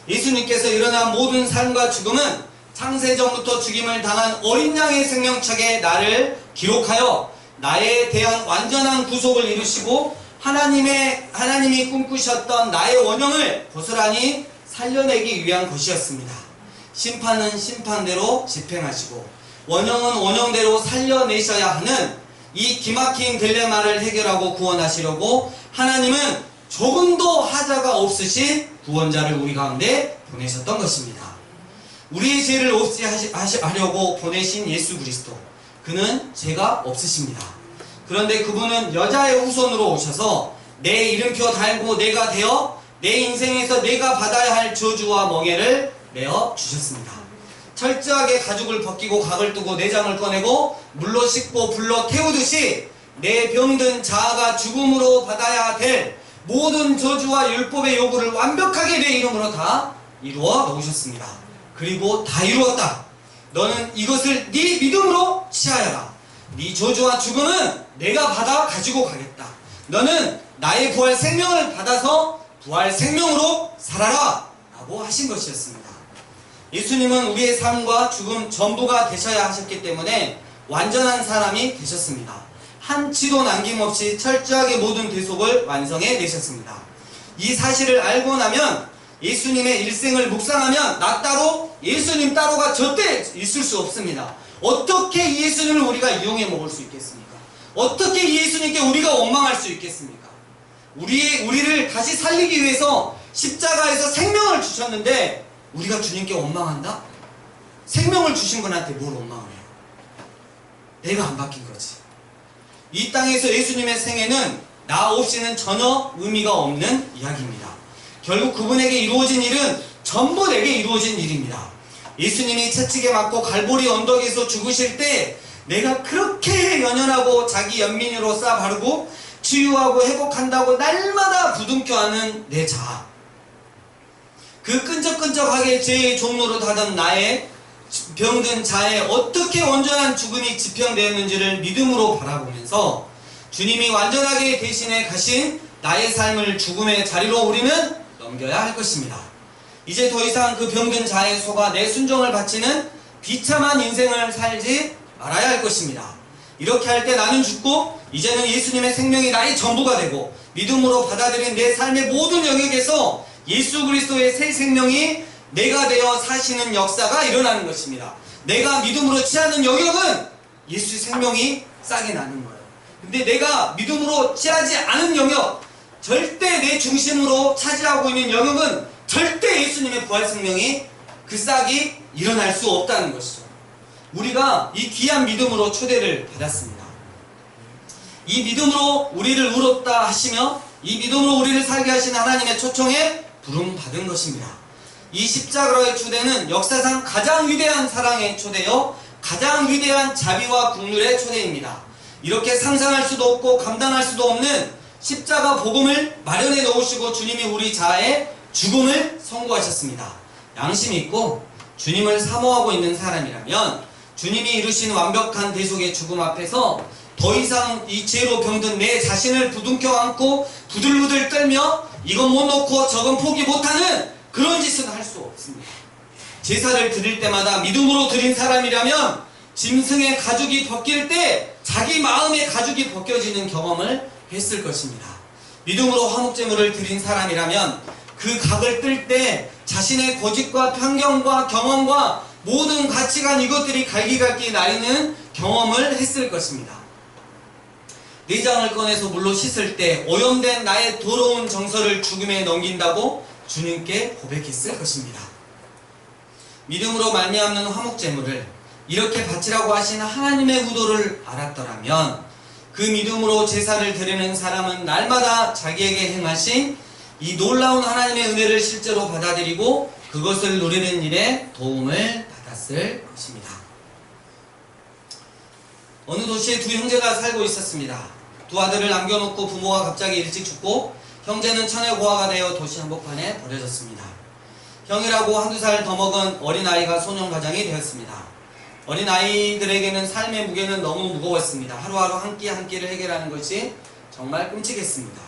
예수님께서 일어난 모든 삶과 죽음은 창세전부터 죽임을 당한 어린 양의 생명책에 나를 기록하여 나에 대한 완전한 구속을 이루시고 하나님이 꿈꾸셨던 나의 원형을 고스란히 살려내기 위한 것이었습니다. 심판은 심판대로 집행하시고 원형은 원형대로 살려내셔야 하는 이 기막힌 딜레마를 해결하고 구원하시려고 하나님은 조금도 하자가 없으신 구원자를 우리 가운데 보내셨던 것입니다. 우리의 죄를 없이 하려고 보내신 예수 그리스도, 그는 죄가 없으십니다. 그런데 그분은 여자의 후손으로 오셔서 내 이름표 달고 내가 되어 내 인생에서 내가 받아야 할 저주와 멍에를 내어 주셨습니다. 철저하게 가죽을 벗기고 각을 뜨고 내장을 꺼내고 물로 씻고 불로 태우듯이 내 병든 자아가 죽음으로 받아야 될 모든 저주와 율법의 요구를 완벽하게 내 이름으로 다 이루어 놓으셨습니다. 그리고 다 이루었다. 너는 이것을 네 믿음으로 취하여라. 네 저주와 죽음은 내가 받아 가지고 가겠다. 너는 나의 부활 생명을 받아서 부활 생명으로 살아라 라고 하신 것이었습니다. 예수님은 우리의 삶과 죽음 전부가 되셔야 하셨기 때문에 완전한 사람이 되셨습니다. 한치도 남김없이 철저하게 모든 대속을 완성해 내셨습니다. 이 사실을 알고 나면 예수님의 일생을 묵상하면 나 따로 예수님 따로가 절대 있을 수 없습니다. 어떻게 이 예수님을 우리가 이용해 먹을 수 있겠습니까? 어떻게 이 예수님께 우리가 원망할 수 있겠습니까? 우리를 다시 살리기 위해서 십자가에서 생명을 주셨는데 우리가 주님께 원망한다? 생명을 주신 분한테 뭘 원망을 해요? 내가 안 바뀐 거지. 이 땅에서 예수님의 생애는 나 없이는 전혀 의미가 없는 이야기입니다. 결국 그분에게 이루어진 일은 전부 내게 이루어진 일입니다. 예수님이 채찍에 맞고 갈보리 언덕에서 죽으실 때 내가 그렇게 연연하고 자기 연민으로 쌓아 바르고 치유하고 회복한다고 날마다 부둥켜하는 내 자아, 그 끈적끈적하게 죄의 종로로 닫은 나의 병든 자에 어떻게 온전한 죽음이 지평되었는지를 믿음으로 바라보면서 주님이 완전하게 대신해 가신 나의 삶을 죽음의 자리로 우리는 넘겨야 할 것입니다. 이제 더 이상 그 병든 자의 속아 내 순종을 바치는 비참한 인생을 살지 말아야 할 것입니다. 이렇게 할 때 나는 죽고 이제는 예수님의 생명이 나의 전부가 되고 믿음으로 받아들인 내 삶의 모든 영역에서 예수 그리스도의 새 생명이 내가 되어 사시는 역사가 일어나는 것입니다. 내가 믿음으로 취하는 영역은 예수의 생명이 싹이 나는 거예요. 근데 내가 믿음으로 취하지 않은 영역, 절대 내 중심으로 차지하고 있는 영역은 절대 예수님의 부활 생명이 그 싹이 일어날 수 없다는 것이죠. 우리가 이 귀한 믿음으로 초대를 받았습니다. 이 믿음으로 우리를 의롭다 하시며 이 믿음으로 우리를 살게 하신 하나님의 초청에 부름받은 것입니다. 이 십자가로의 초대는 역사상 가장 위대한 사랑의 초대요, 가장 위대한 자비와 국률의 초대입니다. 이렇게 상상할 수도 없고 감당할 수도 없는 십자가 복음을 마련해 놓으시고 주님이 우리 자아의 죽음을 선고하셨습니다. 양심이 있고 주님을 사모하고 있는 사람이라면 주님이 이루신 완벽한 대속의 죽음 앞에서 더 이상 이 죄로 병든 내 자신을 부둥켜 안고 부들부들 떨며 이건 못 놓고 저건 포기 못하는 그런 짓은 할 수 없습니다. 제사를 드릴 때마다 믿음으로 드린 사람이라면 짐승의 가죽이 벗길 때 자기 마음의 가죽이 벗겨지는 경험을 했을 것입니다. 믿음으로 화목제물을 드린 사람이라면 그 각을 뜰 때 자신의 고집과 편견과 경험과 모든 가치관 이것들이 갈기갈기 나뉘는 경험을 했을 것입니다. 내장을 꺼내서 물로 씻을 때 오염된 나의 더러운 정서를 죽음에 넘긴다고 주님께 고백했을 것입니다. 믿음으로 말미암는 화목제물을 이렇게 바치라고 하신 하나님의 의도를 알았더라면 그 믿음으로 제사를 드리는 사람은 날마다 자기에게 행하신 이 놀라운 하나님의 은혜를 실제로 받아들이고 그것을 누리는 일에 도움을 받았을 것입니다. 어느 도시에 두 형제가 살고 있었습니다. 두 아들을 남겨놓고 부모가 갑자기 일찍 죽고 형제는 천혜고아가 되어 도시 한복판에 버려졌습니다. 형이라고 한두 살 더 먹은 어린아이가 소년가장이 되었습니다. 어린아이들에게는 삶의 무게는 너무 무거웠습니다. 하루하루 한 끼 한 끼를 해결하는 것이 정말 끔찍했습니다.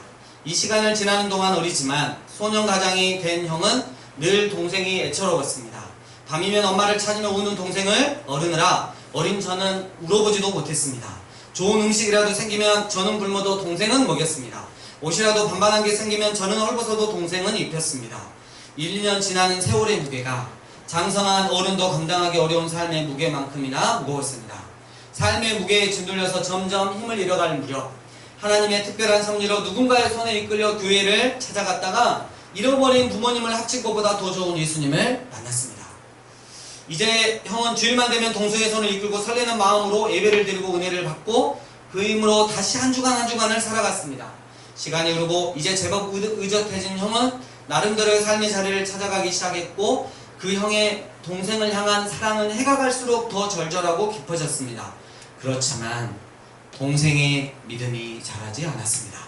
이 시간을 지나는 동안 어리지만 소년가장이 된 형은 늘 동생이 애처로웠습니다. 밤이면 엄마를 찾으며 우는 동생을 어르느라 어린 저는 울어보지도 못했습니다. 좋은 음식이라도 생기면 저는 굶어도 동생은 먹였습니다. 옷이라도 반반한 게 생기면 저는 헐벗어도 동생은 입혔습니다. 1, 2년 지나는 세월의 무게가 장성한 어른도 감당하기 어려운 삶의 무게만큼이나 무거웠습니다. 삶의 무게에 짓눌려서 점점 힘을 잃어갈 무렵 하나님의 특별한 섭리로 누군가의 손에 이끌려 교회를 찾아갔다가 잃어버린 부모님을 합친 것보다 더 좋은 예수님을 만났습니다. 이제 형은 주일만 되면 동생의 손을 이끌고 설레는 마음으로 예배를 드리고 은혜를 받고 그 힘으로 다시 한 주간 한 주간을 살아갔습니다. 시간이 흐르고 이제 제법 의젓해진 형은 나름대로의 삶의 자리를 찾아가기 시작했고 그 형의 동생을 향한 사랑은 해가 갈수록 더 절절하고 깊어졌습니다. 그렇지만 동생의 믿음이 자라지 않았습니다.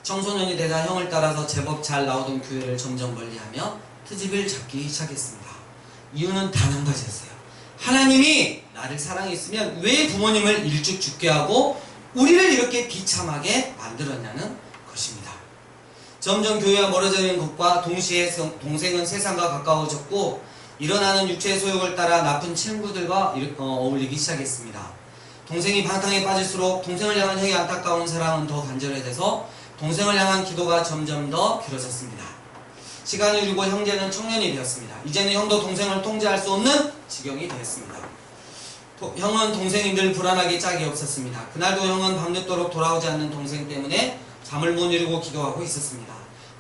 청소년이 되다 형을 따라서 제법 잘 나오던 교회를 점점 멀리하며 트집을 잡기 시작했습니다. 이유는 단 한 가지였어요. 하나님이 나를 사랑했으면 왜 부모님을 일찍 죽게 하고 우리를 이렇게 비참하게 만들었냐는 것입니다. 점점 교회와 멀어지는 것과 동시에 동생은 세상과 가까워졌고 일어나는 육체의 소욕을 따라 나쁜 친구들과 어울리기 시작했습니다. 동생이 방탕에 빠질수록 동생을 향한 형의 안타까운 사랑은 더 간절해져서 동생을 향한 기도가 점점 더 길어졌습니다. 시간이 흐르고 형제는 청년이 되었습니다. 이제는 형도 동생을 통제할 수 없는 지경이 되었습니다. 형은 동생이 늘 불안하게 짝이 없었습니다. 그날도 형은 밤늦도록 돌아오지 않는 동생 때문에 잠을 못 이루고 기도하고 있었습니다.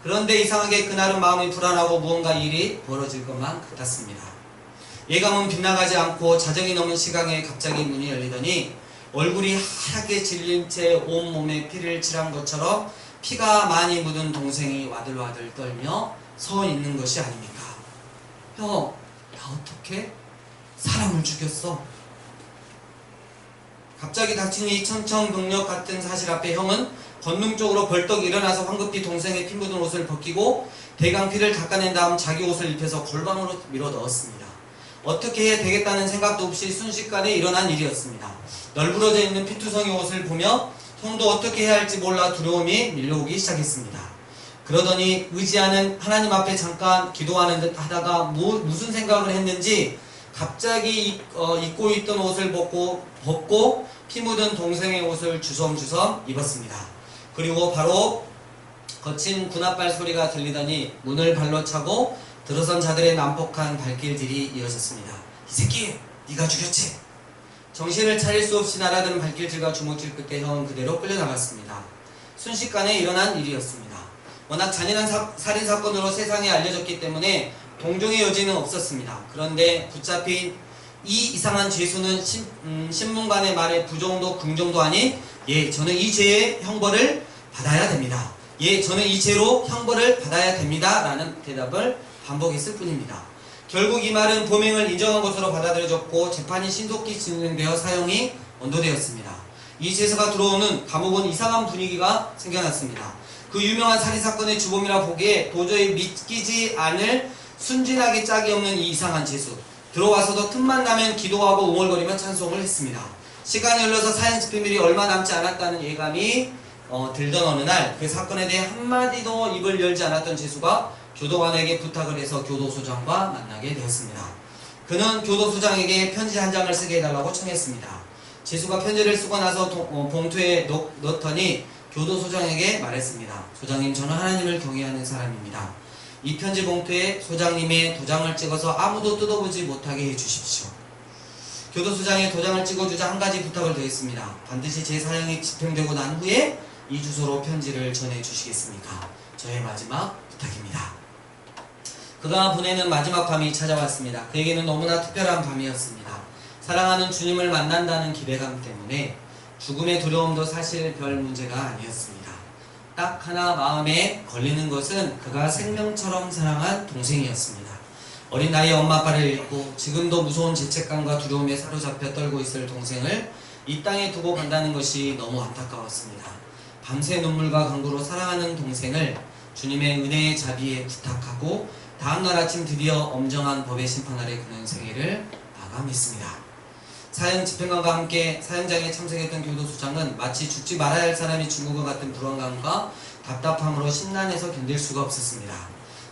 그런데 이상하게 그날은 마음이 불안하고 무언가 일이 벌어질 것만 같았습니다. 예감은 빗나가지 않고 자정이 넘은 시간에 갑자기 문이 열리더니 얼굴이 하얗게 질린 채 온몸에 피를 칠한 것처럼 피가 많이 묻은 동생이 와들와들 떨며 서 있는 것이 아닙니까? 형, 나 어떻게 사람을 죽였어? 갑자기 닥친 이 천천병력 같은 사실 앞에 형은 본능적으로 벌떡 일어나서 황급히 동생의 피 묻은 옷을 벗기고 대강피를 닦아낸 다음 자기 옷을 입혀서 골방으로 밀어 넣었습니다. 어떻게 해야 되겠다는 생각도 없이 순식간에 일어난 일이었습니다. 널브러져 있는 피투성이 옷을 보며 형도 어떻게 해야 할지 몰라 두려움이 밀려오기 시작했습니다. 그러더니 의지하는 하나님 앞에 잠깐 기도하는 듯 하다가 무슨 생각을 했는지 갑자기 입고 있던 옷을 벗고 피 묻은 동생의 옷을 주섬주섬 입었습니다. 그리고 바로 거친 군홧발 소리가 들리더니 문을 발로 차고 들어선 자들의 난폭한 발길들이 이어졌습니다. 이 새끼! 네가 죽였지? 정신을 차릴 수 없이 날아드는 발길질과 주먹질 끝에 형은 그대로 끌려나갔습니다. 순식간에 일어난 일이었습니다. 워낙 잔인한 살인사건으로 세상에 알려졌기 때문에 동종의 여지는 없었습니다. 그런데 붙잡힌 이 이상한 죄수는 신문관의 말에 부정도 긍정도 아닌 예, 저는 이 죄의 형벌을 받아야 됩니다. 예, 저는 이 죄로 형벌을 받아야 됩니다. 라는 대답을 반복했을 뿐입니다. 결국 이 말은 범행을 인정한 것으로 받아들여졌고 재판이 신속히 진행되어 사형이 언도되었습니다. 이 제사가 들어오는 감옥은 이상한 분위기가 생겨났습니다. 그 유명한 살인사건의 주범이라 보기에 도저히 믿기지 않을 순진하게 짝이 없는 이 이상한 죄수. 들어와서도 틈만 나면 기도하고 웅얼거리며 찬송을 했습니다. 시간이 흘러서 사형 집행일이 얼마 남지 않았다는 예감이 들던 어느 날 그 사건에 대해 한마디도 입을 열지 않았던 죄수가 교도관에게 부탁을 해서 교도소장과 만나게 되었습니다. 그는 교도소장에게 편지 한 장을 쓰게 해달라고 청했습니다. 죄수가 편지를 쓰고 나서 봉투에 넣더니 교도소장에게 말했습니다. 소장님, 저는 하나님을 경외하는 사람입니다. 이 편지 봉투에 소장님의 도장을 찍어서 아무도 뜯어보지 못하게 해주십시오. 교도소장의 도장을 찍어주자 한 가지 부탁을 더했습니다. 반드시 제 사형이 집행되고 난 후에 이 주소로 편지를 전해주시겠습니까? 저의 마지막 부탁입니다. 그가 보내는 마지막 밤이 찾아왔습니다. 그에게는 너무나 특별한 밤이었습니다. 사랑하는 주님을 만난다는 기대감 때문에 죽음의 두려움도 사실 별 문제가 아니었습니다. 딱 하나 마음에 걸리는 것은 그가 생명처럼 사랑한 동생이었습니다. 어린 나이에 엄마 아빠를 잃고 지금도 무서운 죄책감과 두려움에 사로잡혀 떨고 있을 동생을 이 땅에 두고 간다는 것이 너무 안타까웠습니다. 밤새 눈물과 강구로 사랑하는 동생을 주님의 은혜의 자비에 부탁하고 다음날 아침 드디어 엄정한 법의 심판 아래 그는 생애를 마감했습니다. 사형 집행관과 함께 사형장에 참석했던 교도소장은 마치 죽지 말아야 할 사람이 죽은 것 같은 불안감과 답답함으로 심란해서 견딜 수가 없었습니다.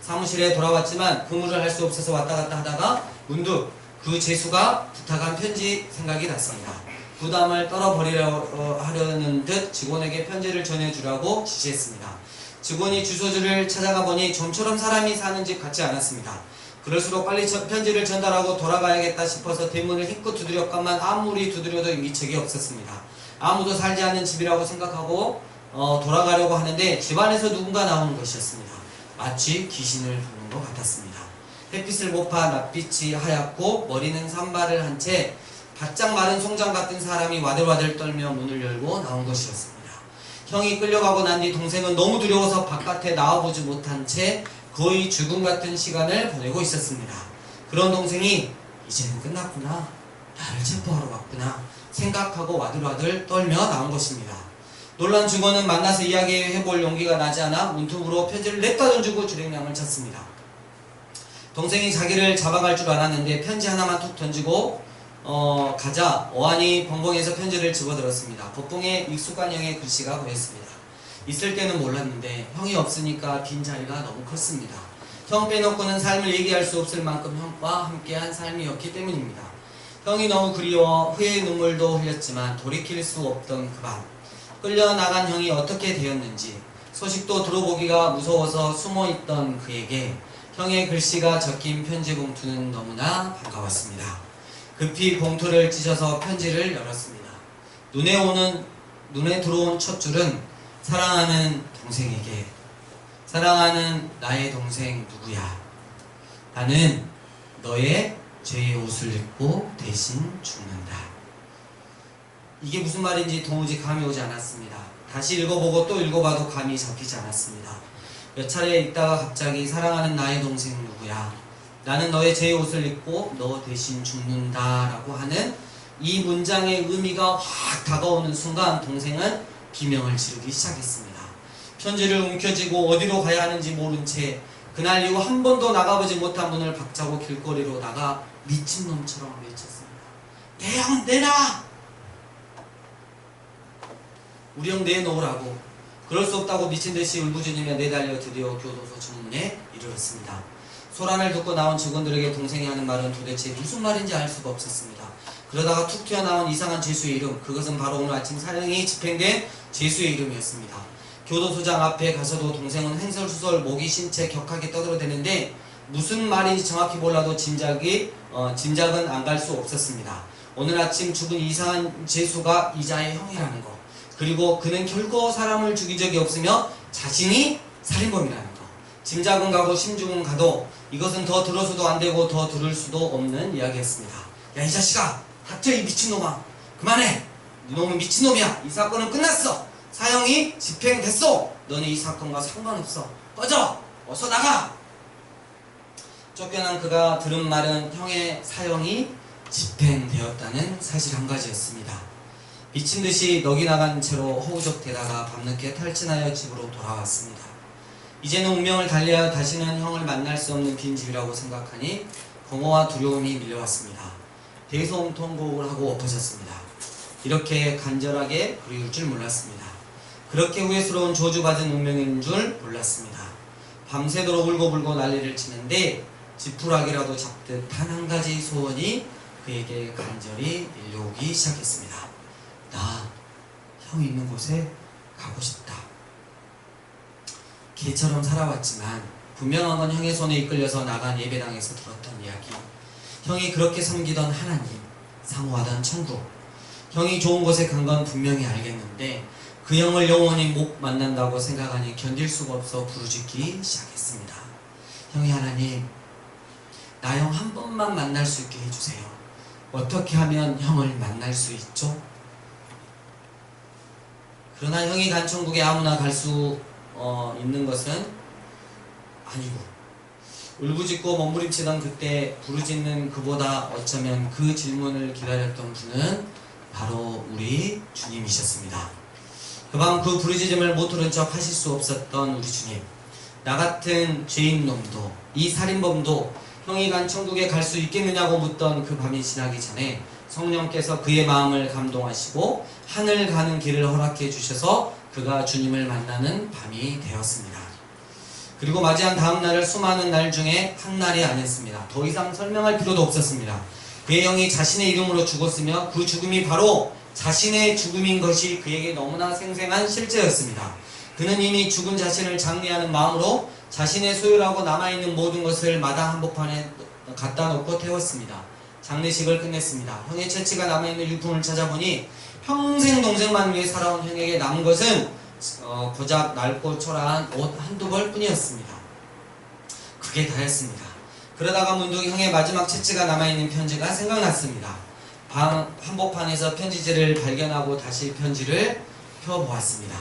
사무실에 돌아왔지만 근무를 할 수 없어서 왔다 갔다 하다가 문득 그 죄수가 부탁한 편지 생각이 났습니다. 부담을 떨어버리려 하려는 듯 직원에게 편지를 전해주라고 지시했습니다. 직원이 주소지를 찾아가 보니 좀처럼 사람이 사는 집 같지 않았습니다. 그럴수록 빨리 편지를 전달하고 돌아가야겠다 싶어서 대문을 힘껏 두드렸건만 아무리 두드려도 미책이 없었습니다. 아무도 살지 않는 집이라고 생각하고 돌아가려고 하는데 집안에서 누군가 나오는 것이었습니다. 마치 귀신을 부른 것 같았습니다. 햇빛을 못 봐 낯빛이 하얗고 머리는 산발을 한 채 바짝 마른 송장 같은 사람이 와들와들 떨며 문을 열고 나온 것이었습니다. 형이 끌려가고 난 뒤 동생은 너무 두려워서 바깥에 나와보지 못한 채 거의 죽음 같은 시간을 보내고 있었습니다. 그런 동생이 이제는 끝났구나, 나를 체포하러 왔구나 생각하고 와들와들 떨며 나온 것입니다. 놀란 직원은 만나서 이야기해볼 용기가 나지 않아 문틈으로 편지를 냅다 던지고 주랭량을 쳤습니다. 동생이 자기를 잡아갈 줄 알았는데 편지 하나만 툭 던지고 가자 어안이 벙벙해서 편지를 집어들었습니다. 법봉에 익숙한 형의 글씨가 보였습니다. 있을 때는 몰랐는데 형이 없으니까 빈자리가 너무 컸습니다. 형 빼놓고는 삶을 얘기할 수 없을 만큼 형과 함께한 삶이었기 때문입니다. 형이 너무 그리워 후회의 눈물도 흘렸지만 돌이킬 수 없던 그 밤, 끌려나간 형이 어떻게 되었는지 소식도 들어보기가 무서워서 숨어있던 그에게 형의 글씨가 적힌 편지 봉투는 너무나 반가웠습니다. 급히 봉투를 찢어서 편지를 열었습니다. 눈에 들어온 첫 줄은 사랑하는 동생에게, 사랑하는 나의 동생 누구야? 나는 너의 죄의 옷을 입고 대신 죽는다. 이게 무슨 말인지 도무지 감이 오지 않았습니다. 다시 읽어보고 또 읽어봐도 감이 잡히지 않았습니다. 몇 차례 읽다가 갑자기 사랑하는 나의 동생 누구야? 나는 너의 죄의 옷을 입고 너 대신 죽는다 라고 하는 이 문장의 의미가 확 다가오는 순간 동생은 비명을 지르기 시작했습니다. 편지를 움켜쥐고 어디로 가야 하는지 모른 채 그날 이후 한 번도 나가보지 못한 문을 박차고 길거리로 나가 미친놈처럼 외쳤습니다. 내 형 내놔! 우리 형 내놓으라고. 그럴 수 없다고 미친듯이 울부짖으며 내달려 드디어 교도소 정문에 이르렀습니다. 소란을 듣고 나온 직원들에게 동생이 하는 말은 도대체 무슨 말인지 알 수가 없었습니다. 그러다가 툭 튀어나온 이상한 죄수의 이름, 그것은 바로 오늘 아침 사형이 집행된 죄수의 이름이었습니다. 교도소장 앞에 가서도 동생은 횡설수설 목이 쉰 채 격하게 떠들어대는데 무슨 말인지 정확히 몰라도 짐작은 안 갈 수 없었습니다. 오늘 아침 죽은 이상한 죄수가 이자의 형이라는 거, 그리고 그는 결코 사람을 죽인 적이 없으며 자신이 살인범이라는 거, 짐작은 가고 심중은 가도 이것은 더 들어서도 안 되고 더 들을 수도 없는 이야기였습니다. 야, 이 자식아, 닥쳐 이 미친놈아, 그만해. 너는 미친놈이야. 이 사건은 끝났어. 사형이 집행됐어. 너는 이 사건과 상관없어. 꺼져. 어서 나가. 쫓겨난 그가 들은 말은 형의 사형이 집행되었다는 사실 한 가지였습니다. 미친듯이 넋이 나간 채로 허우적대다가 밤늦게 탈진하여 집으로 돌아왔습니다. 이제는 운명을 달리하여 다시는 형을 만날 수 없는 빈집이라고 생각하니 공허와 두려움이 밀려왔습니다. 대소음통곡을 하고 엎어졌습니다. 이렇게 간절하게 그리울 줄 몰랐습니다. 그렇게 후회스러운 저주받은 운명인 줄 몰랐습니다. 밤새도록 울고불고 난리를 치는데 지푸라기라도 잡듯 단 한 가지 소원이 그에게 간절히 밀려오기 시작했습니다. 나 형 있는 곳에 가고 싶다. 개처럼 살아왔지만 분명한 건 형의 손에 이끌려서 나간 예배당에서 들었던 이야기, 형이 그렇게 섬기던 하나님, 사모하던 천국, 형이 좋은 곳에 간 건 분명히 알겠는데 그 형을 영원히 못 만난다고 생각하니 견딜 수가 없어 부르짖기 시작했습니다. 형이 하나님, 나 형 한 번만 만날 수 있게 해주세요. 어떻게 하면 형을 만날 수 있죠? 그러나 형이 간 천국에 아무나 갈 수 있는 것은 아니고, 울부짖고 몸부림치던 그때 부르짖는 그보다 어쩌면 그 질문을 기다렸던 분은 바로 우리 주님이셨습니다. 그밤 그 부르짖음을 못 들은 척 하실 수 없었던 우리 주님, 나 같은 죄인놈도 이 살인범도 형이 간 천국에 갈 수 있겠느냐고 묻던 그 밤이 지나기 전에 성령께서 그의 마음을 감동하시고 하늘 가는 길을 허락해 주셔서 그가 주님을 만나는 밤이 되었습니다. 그리고 맞이한 다음 날을 수많은 날 중에 한 날이 아니었습니다. 더 이상 설명할 필요도 없었습니다. 그의 형이 자신의 이름으로 죽었으며 그 죽음이 바로 자신의 죽음인 것이 그에게 너무나 생생한 실제였습니다. 그는 이미 죽은 자신을 장례하는 마음으로 자신의 소유라고 남아있는 모든 것을 마당 한복판에 갖다 놓고 태웠습니다. 장례식을 끝냈습니다. 형의 채취가 남아있는 유품을 찾아보니 평생 동생만 위해 살아온 형에게 남은 것은 고작 낡고 초라한 옷 한두 벌 뿐이었습니다. 그게 다였습니다. 그러다가 문득 형의 마지막 채취가 남아있는 편지가 생각났습니다. 방 한복판에서 편지지를 발견하고 다시 편지를 펴보았습니다.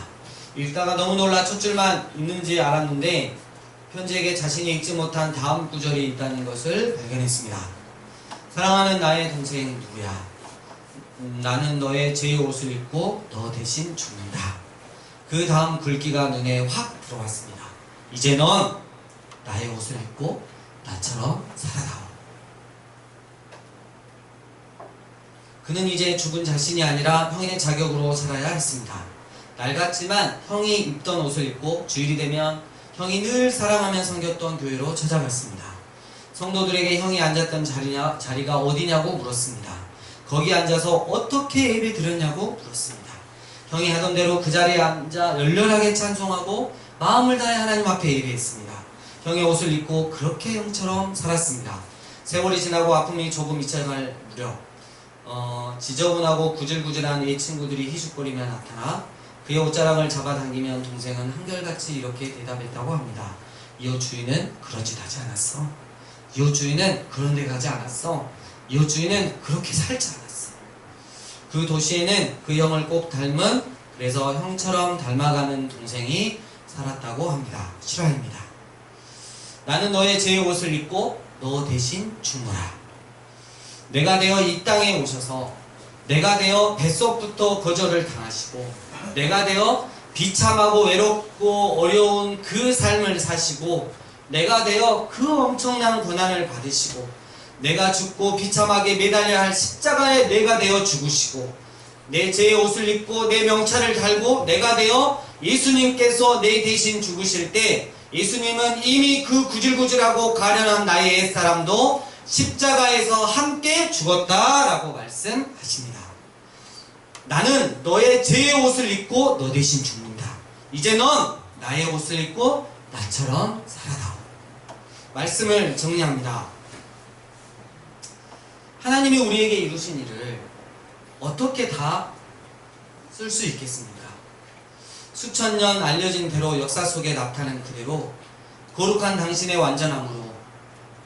읽다가 너무 놀라 첫 줄만 있는지 알았는데 편지에게 자신이 읽지 못한 다음 구절이 있다는 것을 발견했습니다. 사랑하는 나의 동생 누구야? 나는 너의 죄의 옷을 입고 너 대신 죽는다. 그 다음 글귀가 눈에 확 들어왔습니다. 이제 넌 나의 옷을 입고 나처럼 살아다오. 그는 이제 죽은 자신이 아니라 형의 자격으로 살아야 했습니다. 낡았지만 형이 입던 옷을 입고 주일이 되면 형이 늘 사랑하며 섬겼던 교회로 찾아갔습니다. 성도들에게 형이 앉았던 자리가 어디냐고 물었습니다. 거기 앉아서 어떻게 예배 드렸냐고 물었습니다. 형이 하던 대로 그 자리에 앉아 열렬하게 찬송하고 마음을 다해 하나님 앞에 예배했습니다. 형의 옷을 입고 그렇게 형처럼 살았습니다. 세월이 지나고 아픔이 조금 잊혀갈 무렵 지저분하고 구질구질한 이 친구들이 희죽거리며 나타나 그의 옷자락을 잡아당기면 동생은 한결같이 이렇게 대답했다고 합니다. 이 옷 주인은 그런 짓 하지 않았어. 이 옷 주인은 그런 데 가지 않았어. 이 옷 주인은 그렇게 살지 않았어. 그 도시에는 그 형을 꼭 닮은, 그래서 형처럼 닮아가는 동생이 살았다고 합니다. 실화입니다. 나는 너의 죄의 옷을 입고 너 대신 죽노라. 내가 되어 이 땅에 오셔서 내가 되어 뱃속부터 거절을 당하시고 내가 되어 비참하고 외롭고 어려운 그 삶을 사시고 내가 되어 그 엄청난 고난을 받으시고 내가 죽고 비참하게 매달려야 할 십자가에 내가 되어 죽으시고 내 죄의 옷을 입고 내 명찰을 달고 내가 되어 예수님께서 내 대신 죽으실 때 예수님은 이미 그 구질구질하고 가련한 나의 옛사람도 십자가에서 함께 죽었다라고 말씀하십니다. 나는 너의 죄의 옷을 입고 너 대신 죽는다. 이제 넌 나의 옷을 입고 나처럼 살아라. 말씀을 정리합니다. 하나님이 우리에게 이루신 일을 어떻게 다 쓸 수 있겠습니까? 수천 년 알려진 대로 역사 속에 나타난 그대로 거룩한 당신의 완전함으로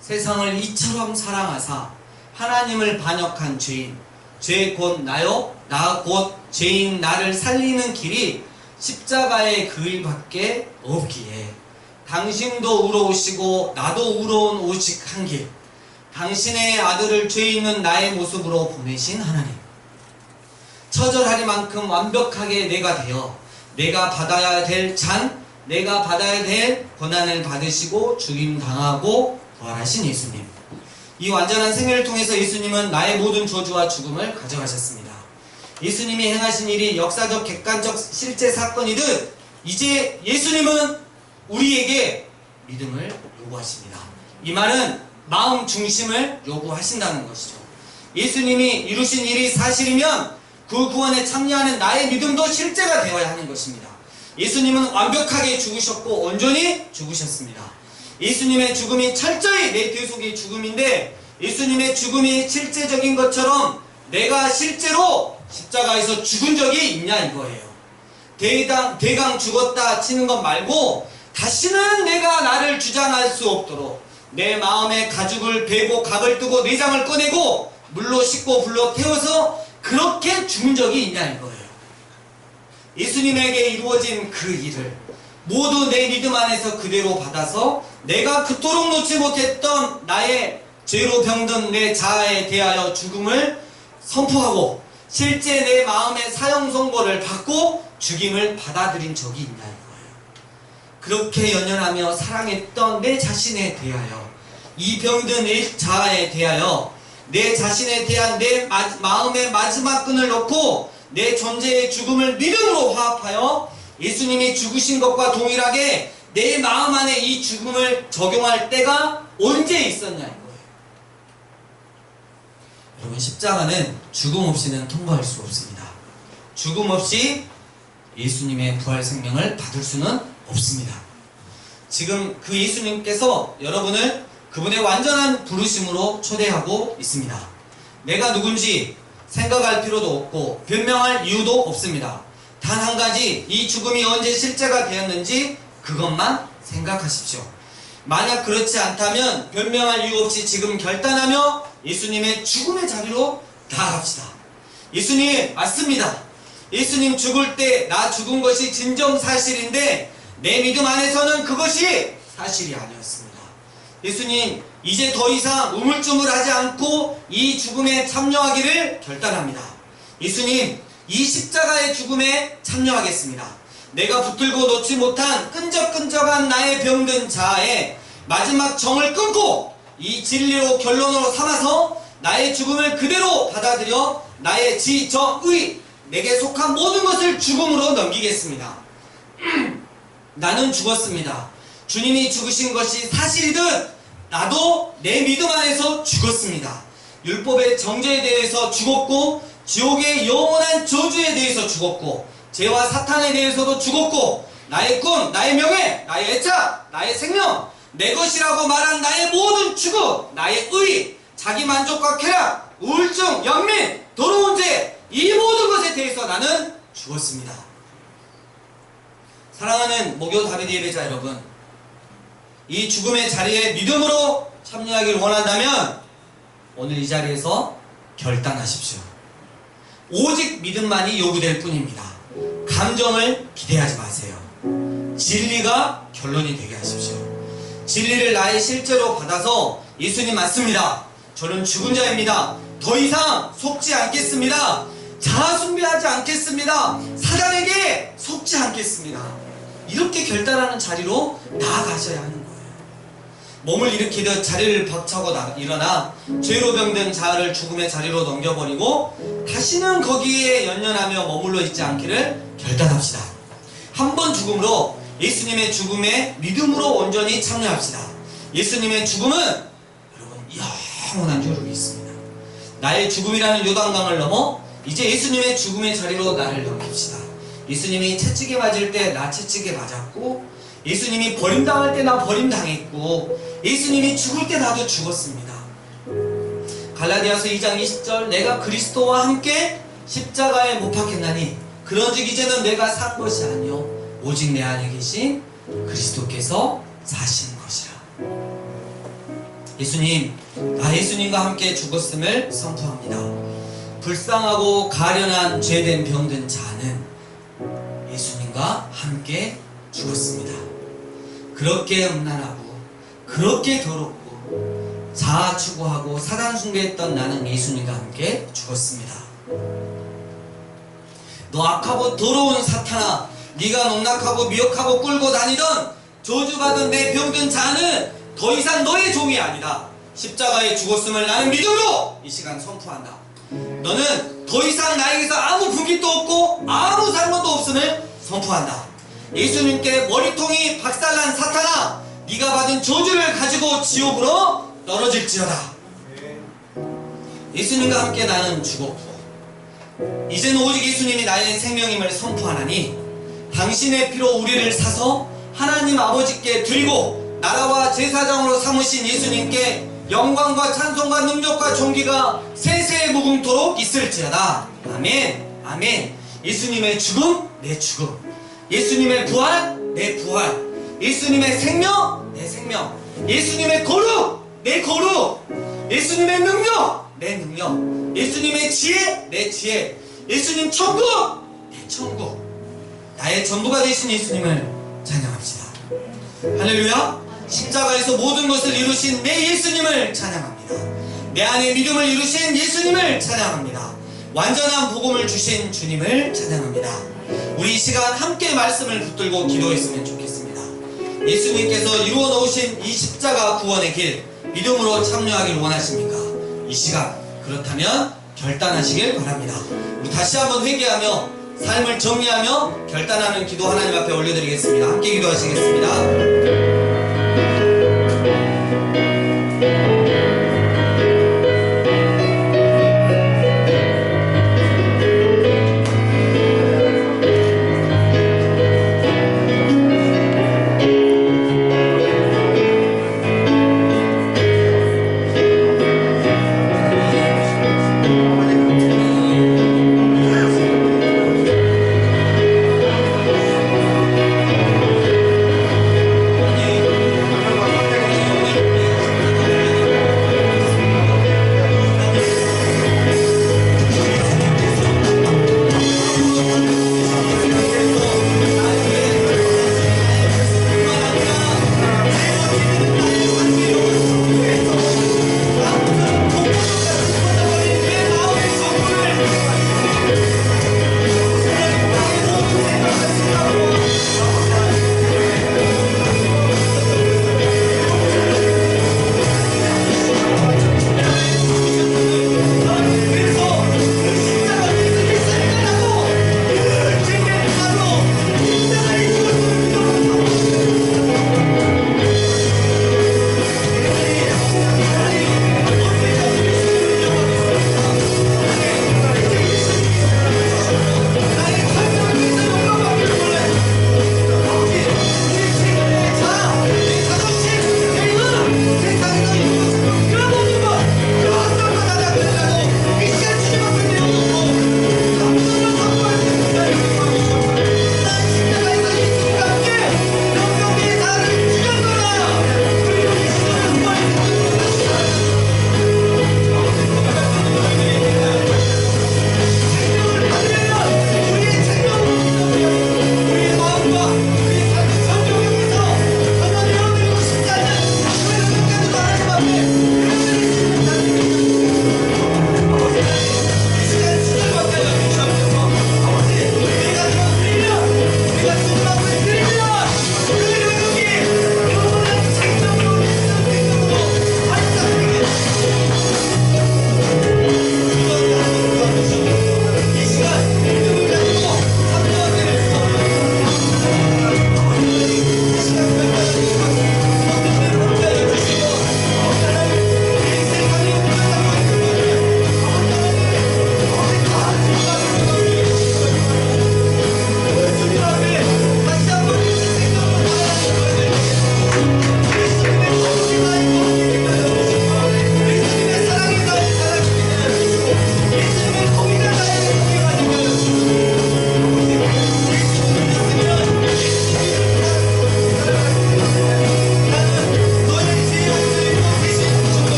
세상을 이처럼 사랑하사 하나님을 반역한 죄인, 죄 곧 나요, 나 곧 죄인 나를 살리는 길이 십자가의 그 일밖에 없기에 당신도 울어오시고 나도 울어온 오직 한 길, 당신의 아들을 죄 있는 나의 모습으로 보내신 하나님, 처절하리만큼 완벽하게 내가 되어 내가 받아야 될 잔, 내가 받아야 될 고난을 받으시고 죽임당하고 부활하신 예수님, 이 완전한 생애를 통해서 예수님은 나의 모든 저주와 죽음을 가져가셨습니다. 예수님이 행하신 일이 역사적 객관적 실제 사건이듯 이제 예수님은 우리에게 믿음을 요구하십니다. 이 말은 마음 중심을 요구하신다는 것이죠. 예수님이 이루신 일이 사실이면 그 구원에 참여하는 나의 믿음도 실제가 되어야 하는 것입니다. 예수님은 완벽하게 죽으셨고 온전히 죽으셨습니다. 예수님의 죽음이 철저히 내 대속의 죽음인데 예수님의 죽음이 실제적인 것처럼 내가 실제로 십자가에서 죽은 적이 있냐 이거예요. 대강 죽었다 치는 것 말고 다시는 내가 나를 주장할 수 없도록 내 마음에 가죽을 베고 각을 뜨고 내장을 꺼내고 물로 씻고 불로 태워서 그렇게 죽은 적이 있냐 이거예요. 예수님에게 이루어진 그 일을 모두 내 믿음 안에서 그대로 받아서 내가 그토록 놓지 못했던 나의 죄로 병든 내 자아에 대하여 죽음을 선포하고 실제 내 마음의 사형 선고를 받고 죽임을 받아들인 적이 있냐 이거예요. 그렇게 연연하며 사랑했던 내 자신에 대하여 이 병든 내 자아에 대하여 내 자신에 대한 내 마음의 마지막 끈을 놓고 내 존재의 죽음을 믿음으로 화합하여 예수님이 죽으신 것과 동일하게 내 마음 안에 이 죽음을 적용할 때가 언제 있었냐 이거예요. 여러분, 십자가는 죽음 없이는 통과할 수 없습니다. 죽음 없이 예수님의 부활 생명을 받을 수는 없습니다. 지금 그 예수님께서 여러분을 그분의 완전한 부르심으로 초대하고 있습니다. 내가 누군지 생각할 필요도 없고 변명할 이유도 없습니다. 단 한 가지, 이 죽음이 언제 실제가 되었는지 그것만 생각하십시오. 만약 그렇지 않다면 변명할 이유 없이 지금 결단하며 예수님의 죽음의 자리로 나아갑시다. 예수님 맞습니다. 예수님 죽을 때 나 죽은 것이 진정 사실인데 내 믿음 안에서는 그것이 사실이 아니었습니다. 예수님 이제 더 이상 우물쭈물하지 않고 이 죽음에 참여하기를 결단합니다. 예수님 이 십자가의 죽음에 참여하겠습니다. 내가 붙들고 놓지 못한 끈적끈적한 나의 병든 자아에 마지막 정을 끊고 이 진리로 결론으로 삼아서 나의 죽음을 그대로 받아들여 나의 지, 저, 의, 내게 속한 모든 것을 죽음으로 넘기겠습니다. 나는 죽었습니다. 주님이 죽으신 것이 사실이듯 나도 내 믿음 안에서 죽었습니다. 율법의 정죄에 대해서 죽었고 지옥의 영원한 저주에 대해서 죽었고 죄와 사탄에 대해서도 죽었고 나의 꿈, 나의 명예, 나의 애착, 나의 생명, 내 것이라고 말한 나의 모든 추구, 나의 의, 자기 만족과 쾌락, 우울증, 연민, 더러운 죄, 이 모든 것에 대해서 나는 죽었습니다. 사랑하는 목요 다비드 예배자 여러분, 이 죽음의 자리에 믿음으로 참여하기를 원한다면 오늘 이 자리에서 결단하십시오. 오직 믿음만이 요구될 뿐입니다. 감정을 기대하지 마세요. 진리가 결론이 되게 하십시오. 진리를 나의 실제로 받아서 예수님 맞습니다. 저는 죽은 자입니다. 더 이상 속지 않겠습니다. 자아 숭배하지 않겠습니다. 사단에게 속지 않겠습니다. 이렇게 결단하는 자리로 나아가셔야 하는 거예요. 몸을 일으키듯 자리를 박차고 일어나 죄로 병든 자아를 죽음의 자리로 넘겨버리고 다시는 거기에 연연하며 머물러 있지 않기를 결단합시다. 한 번 죽음으로 예수님의 죽음에 믿음으로 온전히 참여합시다. 예수님의 죽음은 여러분 영원한 유력이 있습니다. 나의 죽음이라는 요단강을 넘어 이제 예수님의 죽음의 자리로 나를 넘깁시다. 예수님이 채찍에 맞을 때 나 채찍에 맞았고, 예수님이 버림당할 때 나 버림당했고, 예수님이 죽을 때 나도 죽었습니다. 갈라디아서 2장 20절 내가 그리스도와 함께 십자가에 못 박혔나니 그런즉 이제는 내가 산 것이 아니요 오직 내 안에 계신 그리스도께서 사신 것이라. 예수님, 나 예수님과 함께 죽었음을 선포합니다. 불쌍하고 가련한 죄된 병든 자는 예수님과 함께 죽었습니다. 그렇게 음란하고 그렇게 더럽고 자아 추구하고 사단 숭배했던 나는 예수님과 함께 죽었습니다. 너 악하고 더러운 사탄아, 네가 농락하고 미혹하고 끌고 다니던 저주받은 내 병든 자는 더 이상 너의 종이 아니다. 십자가에 죽었음을 나는 믿음으로 이 시간 선포한다. 너는 더 이상 나에게서 아무 분깃도 없고 아무 잘못도 없음을 선포한다. 예수님께 머리통이 박살난 사탄아, 네가 받은 저주를 가지고 지옥으로 떨어질지어다. 예수님과 함께 나는 죽었고 이제는 오직 예수님이 나의 생명임을 선포하나니 당신의 피로 우리를 사서 하나님 아버지께 드리고 나라와 제사장으로 삼으신 예수님께 영광과 찬송과 능력과 존귀가 세세에 무궁토록 있을지어다. 아멘. 아멘. 예수님의 죽음 내 죽음, 예수님의 부활 내 부활, 예수님의 생명 내 생명, 예수님의 거룩 내 거룩, 예수님의 능력 내 능력, 예수님의 지혜 내 지혜, 예수님 천국 내 천국. 나의 전부가 되신 예수님을 찬양합시다. 할렐루야. 십자가에서 모든 것을 이루신 내 예수님을 찬양합니다. 내 안에 믿음을 이루신 예수님을 찬양합니다. 완전한 복음을 주신 주님을 찬양합니다. 우리 이 시간 함께 말씀을 붙들고 기도했으면 좋겠습니다. 예수님께서 이루어 놓으신 이 십자가 구원의 길 믿음으로 참여하길 원하십니까? 이 시간 그렇다면 결단하시길 바랍니다. 우리 다시 한번 회개하며 삶을 정리하며 결단하는 기도 하나님 앞에 올려드리겠습니다. 함께 기도하시겠습니다.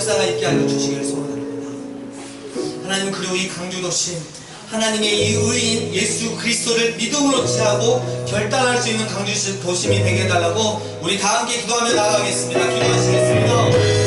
역사가 있게 하여 주시기를 소원합니다. 하나님, 그리고 이 강주도시 하나님의 이 의인 예수 그리스도를 믿음으로 취하고 결단할 수 있는 강주도심이 되게 해달라고 우리 다 함께 기도하며 나아가겠습니다. 기도하시겠습니다.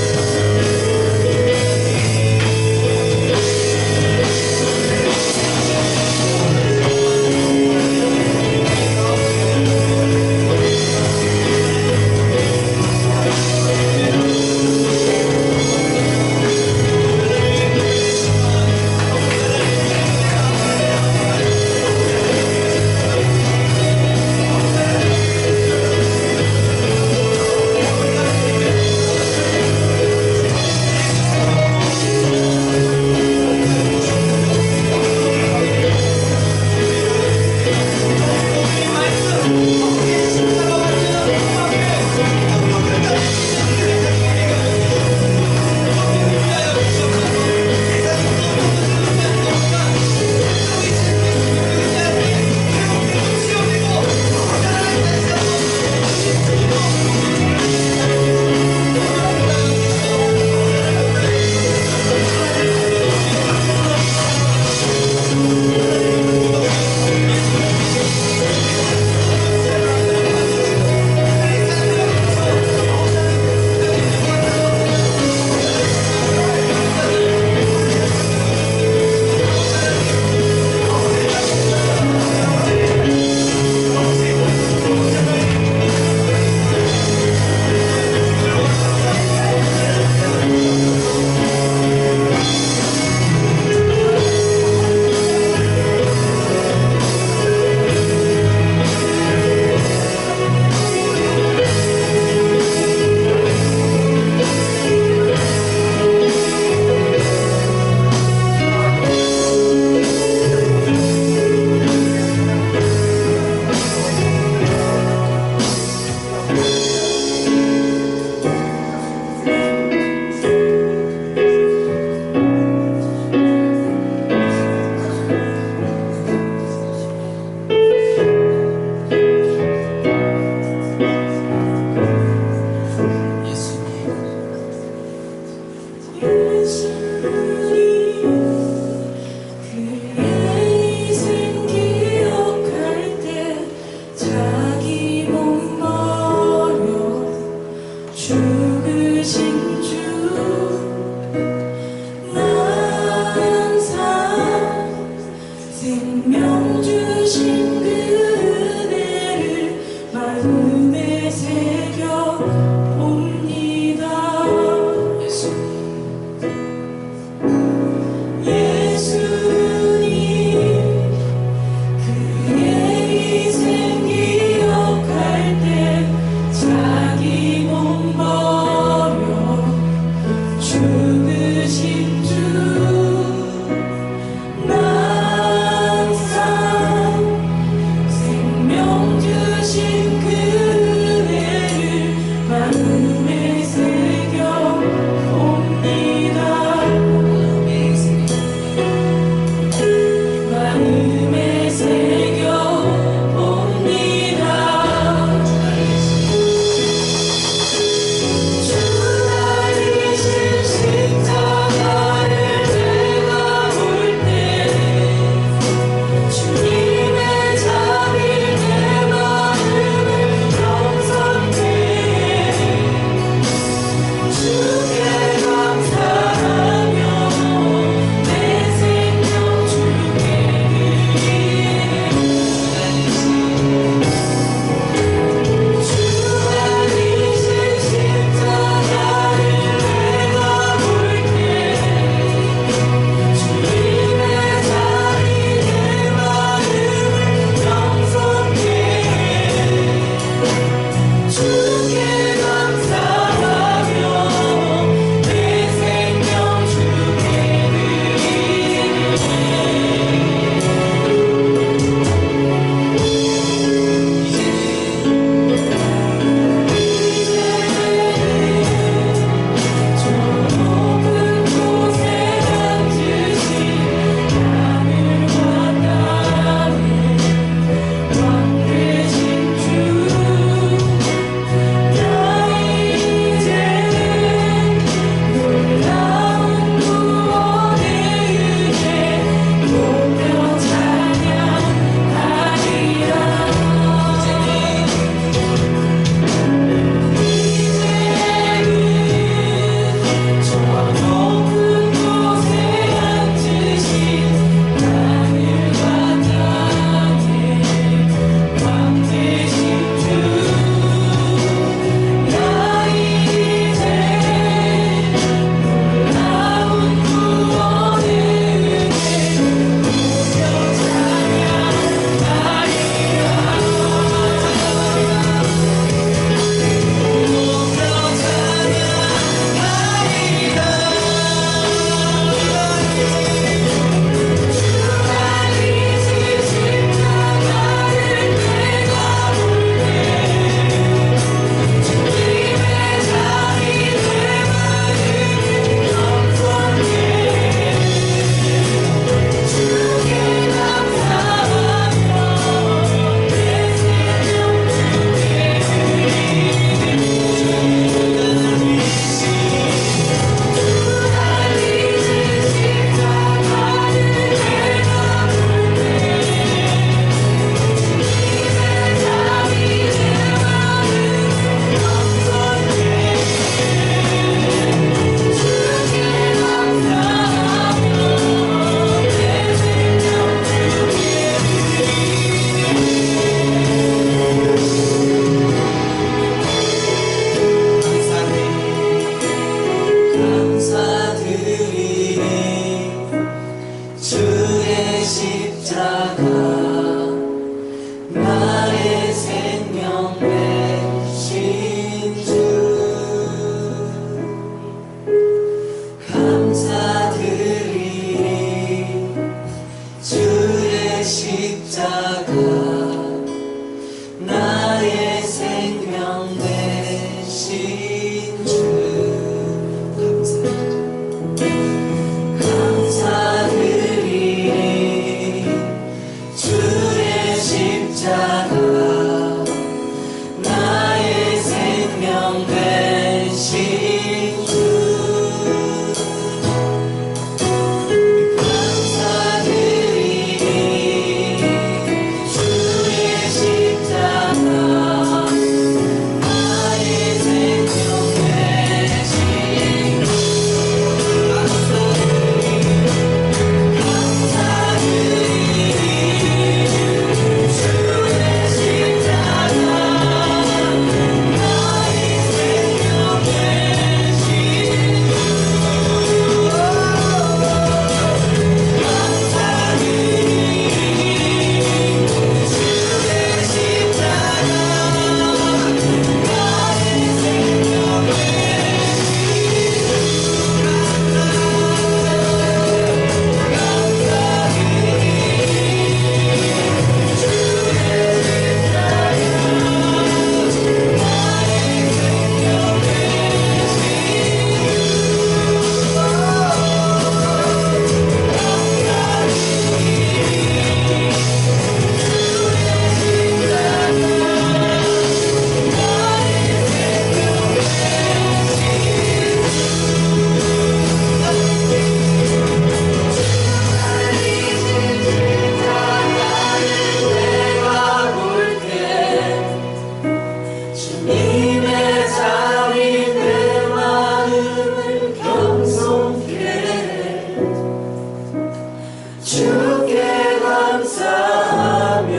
주께 감사하며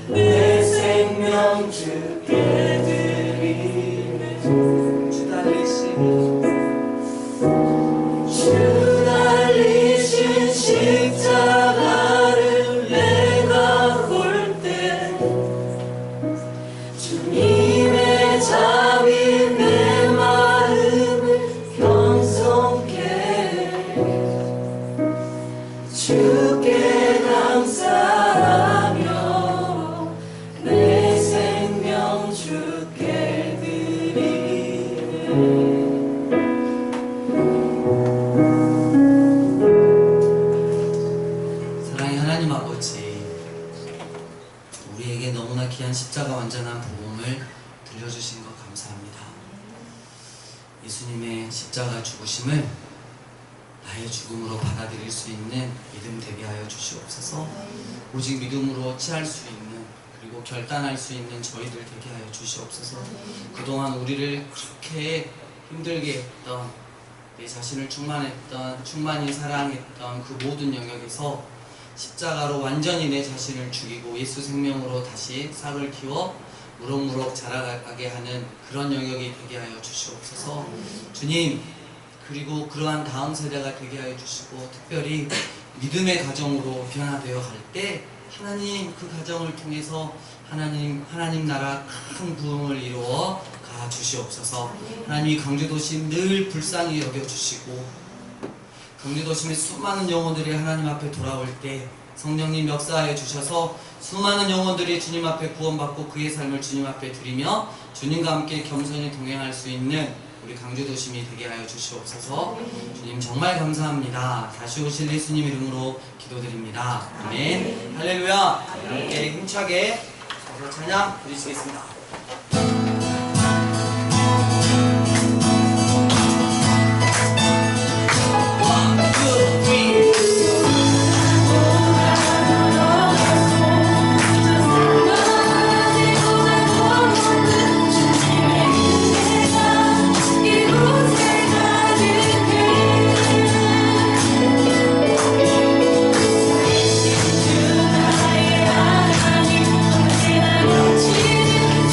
내 생명 주께 드리네 주 달리신 주 달리신 십자가를 내가 볼 때 주님의 잠이 내 마음을 경성케 주께 감사하며 내 생명 주께 드리네 사랑의 하나님 아버지, 우리에게 너무나 귀한 십자가 완전한 복음을 들려주신 것 감사합니다. 예수님의 십자가 죽으심을 나의 죽음으로 받아들일 수 있는 믿음 되게 하여 주시옵소서. 오직 믿음으로 취할 수 있는, 그리고 결단할 수 있는 저희들 되게 하여 주시옵소서. 그동안 우리를 그렇게 힘들게 했던, 내 자신을 충만히 사랑했던 그 모든 영역에서 십자가로 완전히 내 자신을 죽이고 예수 생명으로 다시 싹을 틔워 무럭무럭 자라가게 하는 그런 영역이 되게 하여 주시옵소서. 주님, 그리고 그러한 다음 세대가 되게 하여 주시고, 특별히 믿음의 가정으로 변화되어 갈 때 하나님 그 가정을 통해서 하나님 나라 큰 부흥을 이루어 가 주시옵소서. 하나님이 강주도심 늘 불쌍히 여겨주시고, 강주도심의 수많은 영혼들이 하나님 앞에 돌아올 때 성령님 역사하여 주셔서 수많은 영혼들이 주님 앞에 구원받고 그의 삶을 주님 앞에 드리며 주님과 함께 겸손히 동행할 수 있는 우리 강주도심이 되게 하여 주시옵소서. 주님 정말 감사합니다. 다시 오실 예수님 이름으로 기도드립니다. 아멘. 할렐루야. 함께 힘차게 서로 찬양 드리시겠습니다. 주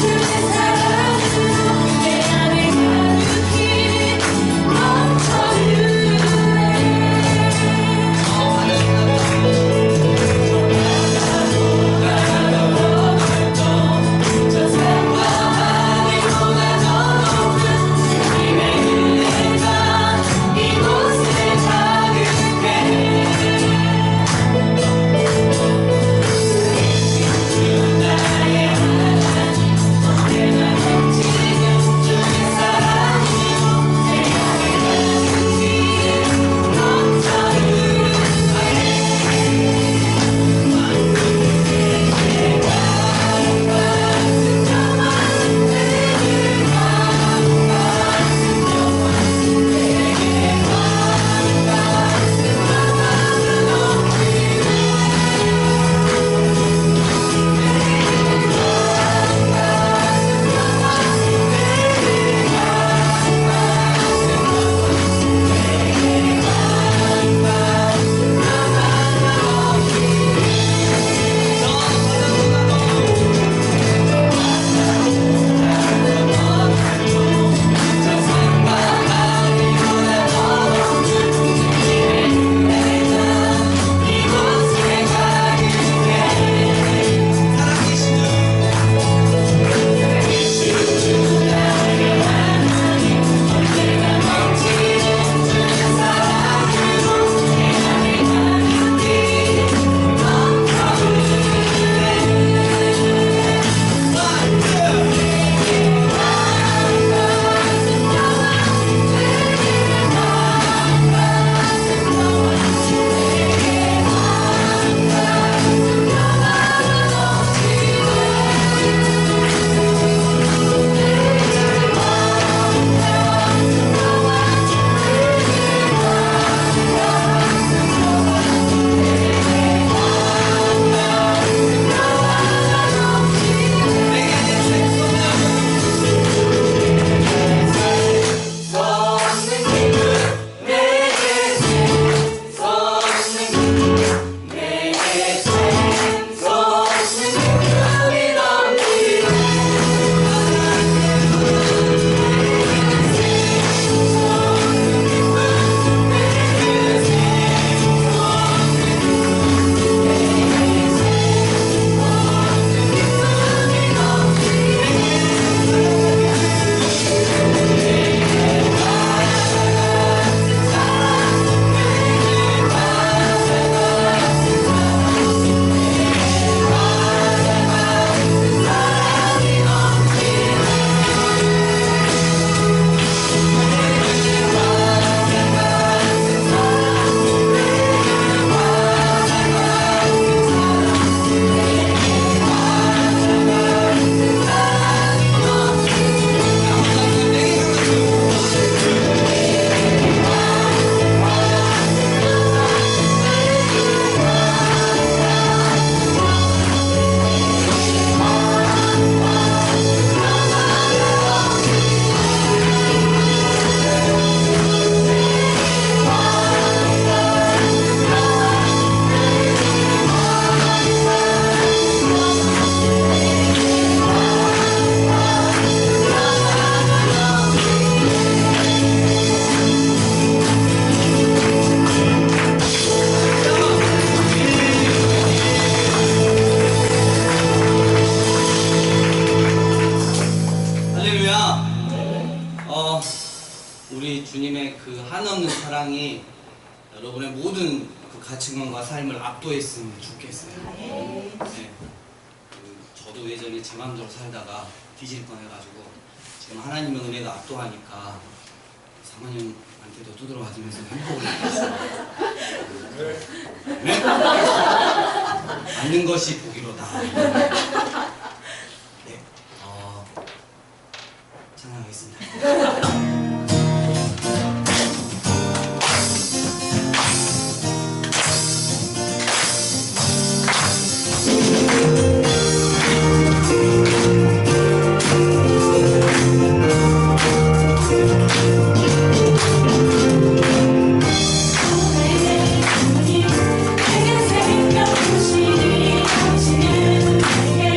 모든 그 가치관과 삶을 압도했으면 좋겠어요. 네. 저도 예전에 제 마음대로 살다가 뒤질 뻔해가지고 지금 하나님의 은혜가 압도하니까 사모님한테도 두드러 맞으면서 행복을 느꼈어요. 네? 앉는 것이 복이로다. 네. 찬양하겠습니다. 내게 생명 주시니 당신은 내게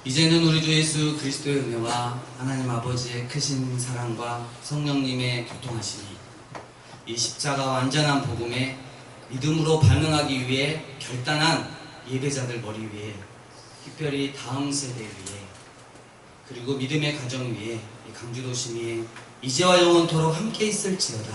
이제는 우리 주 예수 그리스도의 은혜와 하나님 아버지의 크신 사랑과 성령님의 교통하심이 이 십자가 완전한 복음에 믿음으로 반응하기 위해 결단한 예배자들 머리 위에, 특별히 다음 세대 위에, 그리고 믿음의 가정 위에, 이 강주도심이 이제와 영원토록 함께 있을지어다.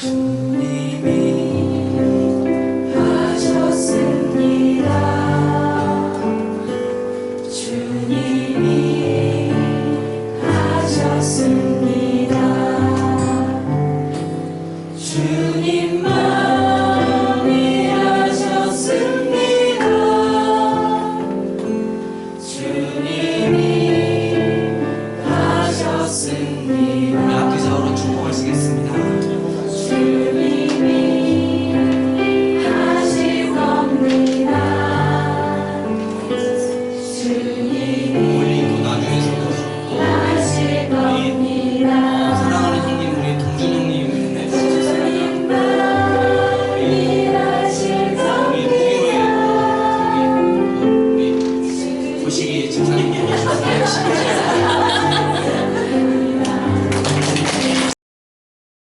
주님이 하셨습니다. 주님이 하셨습니다. 주님만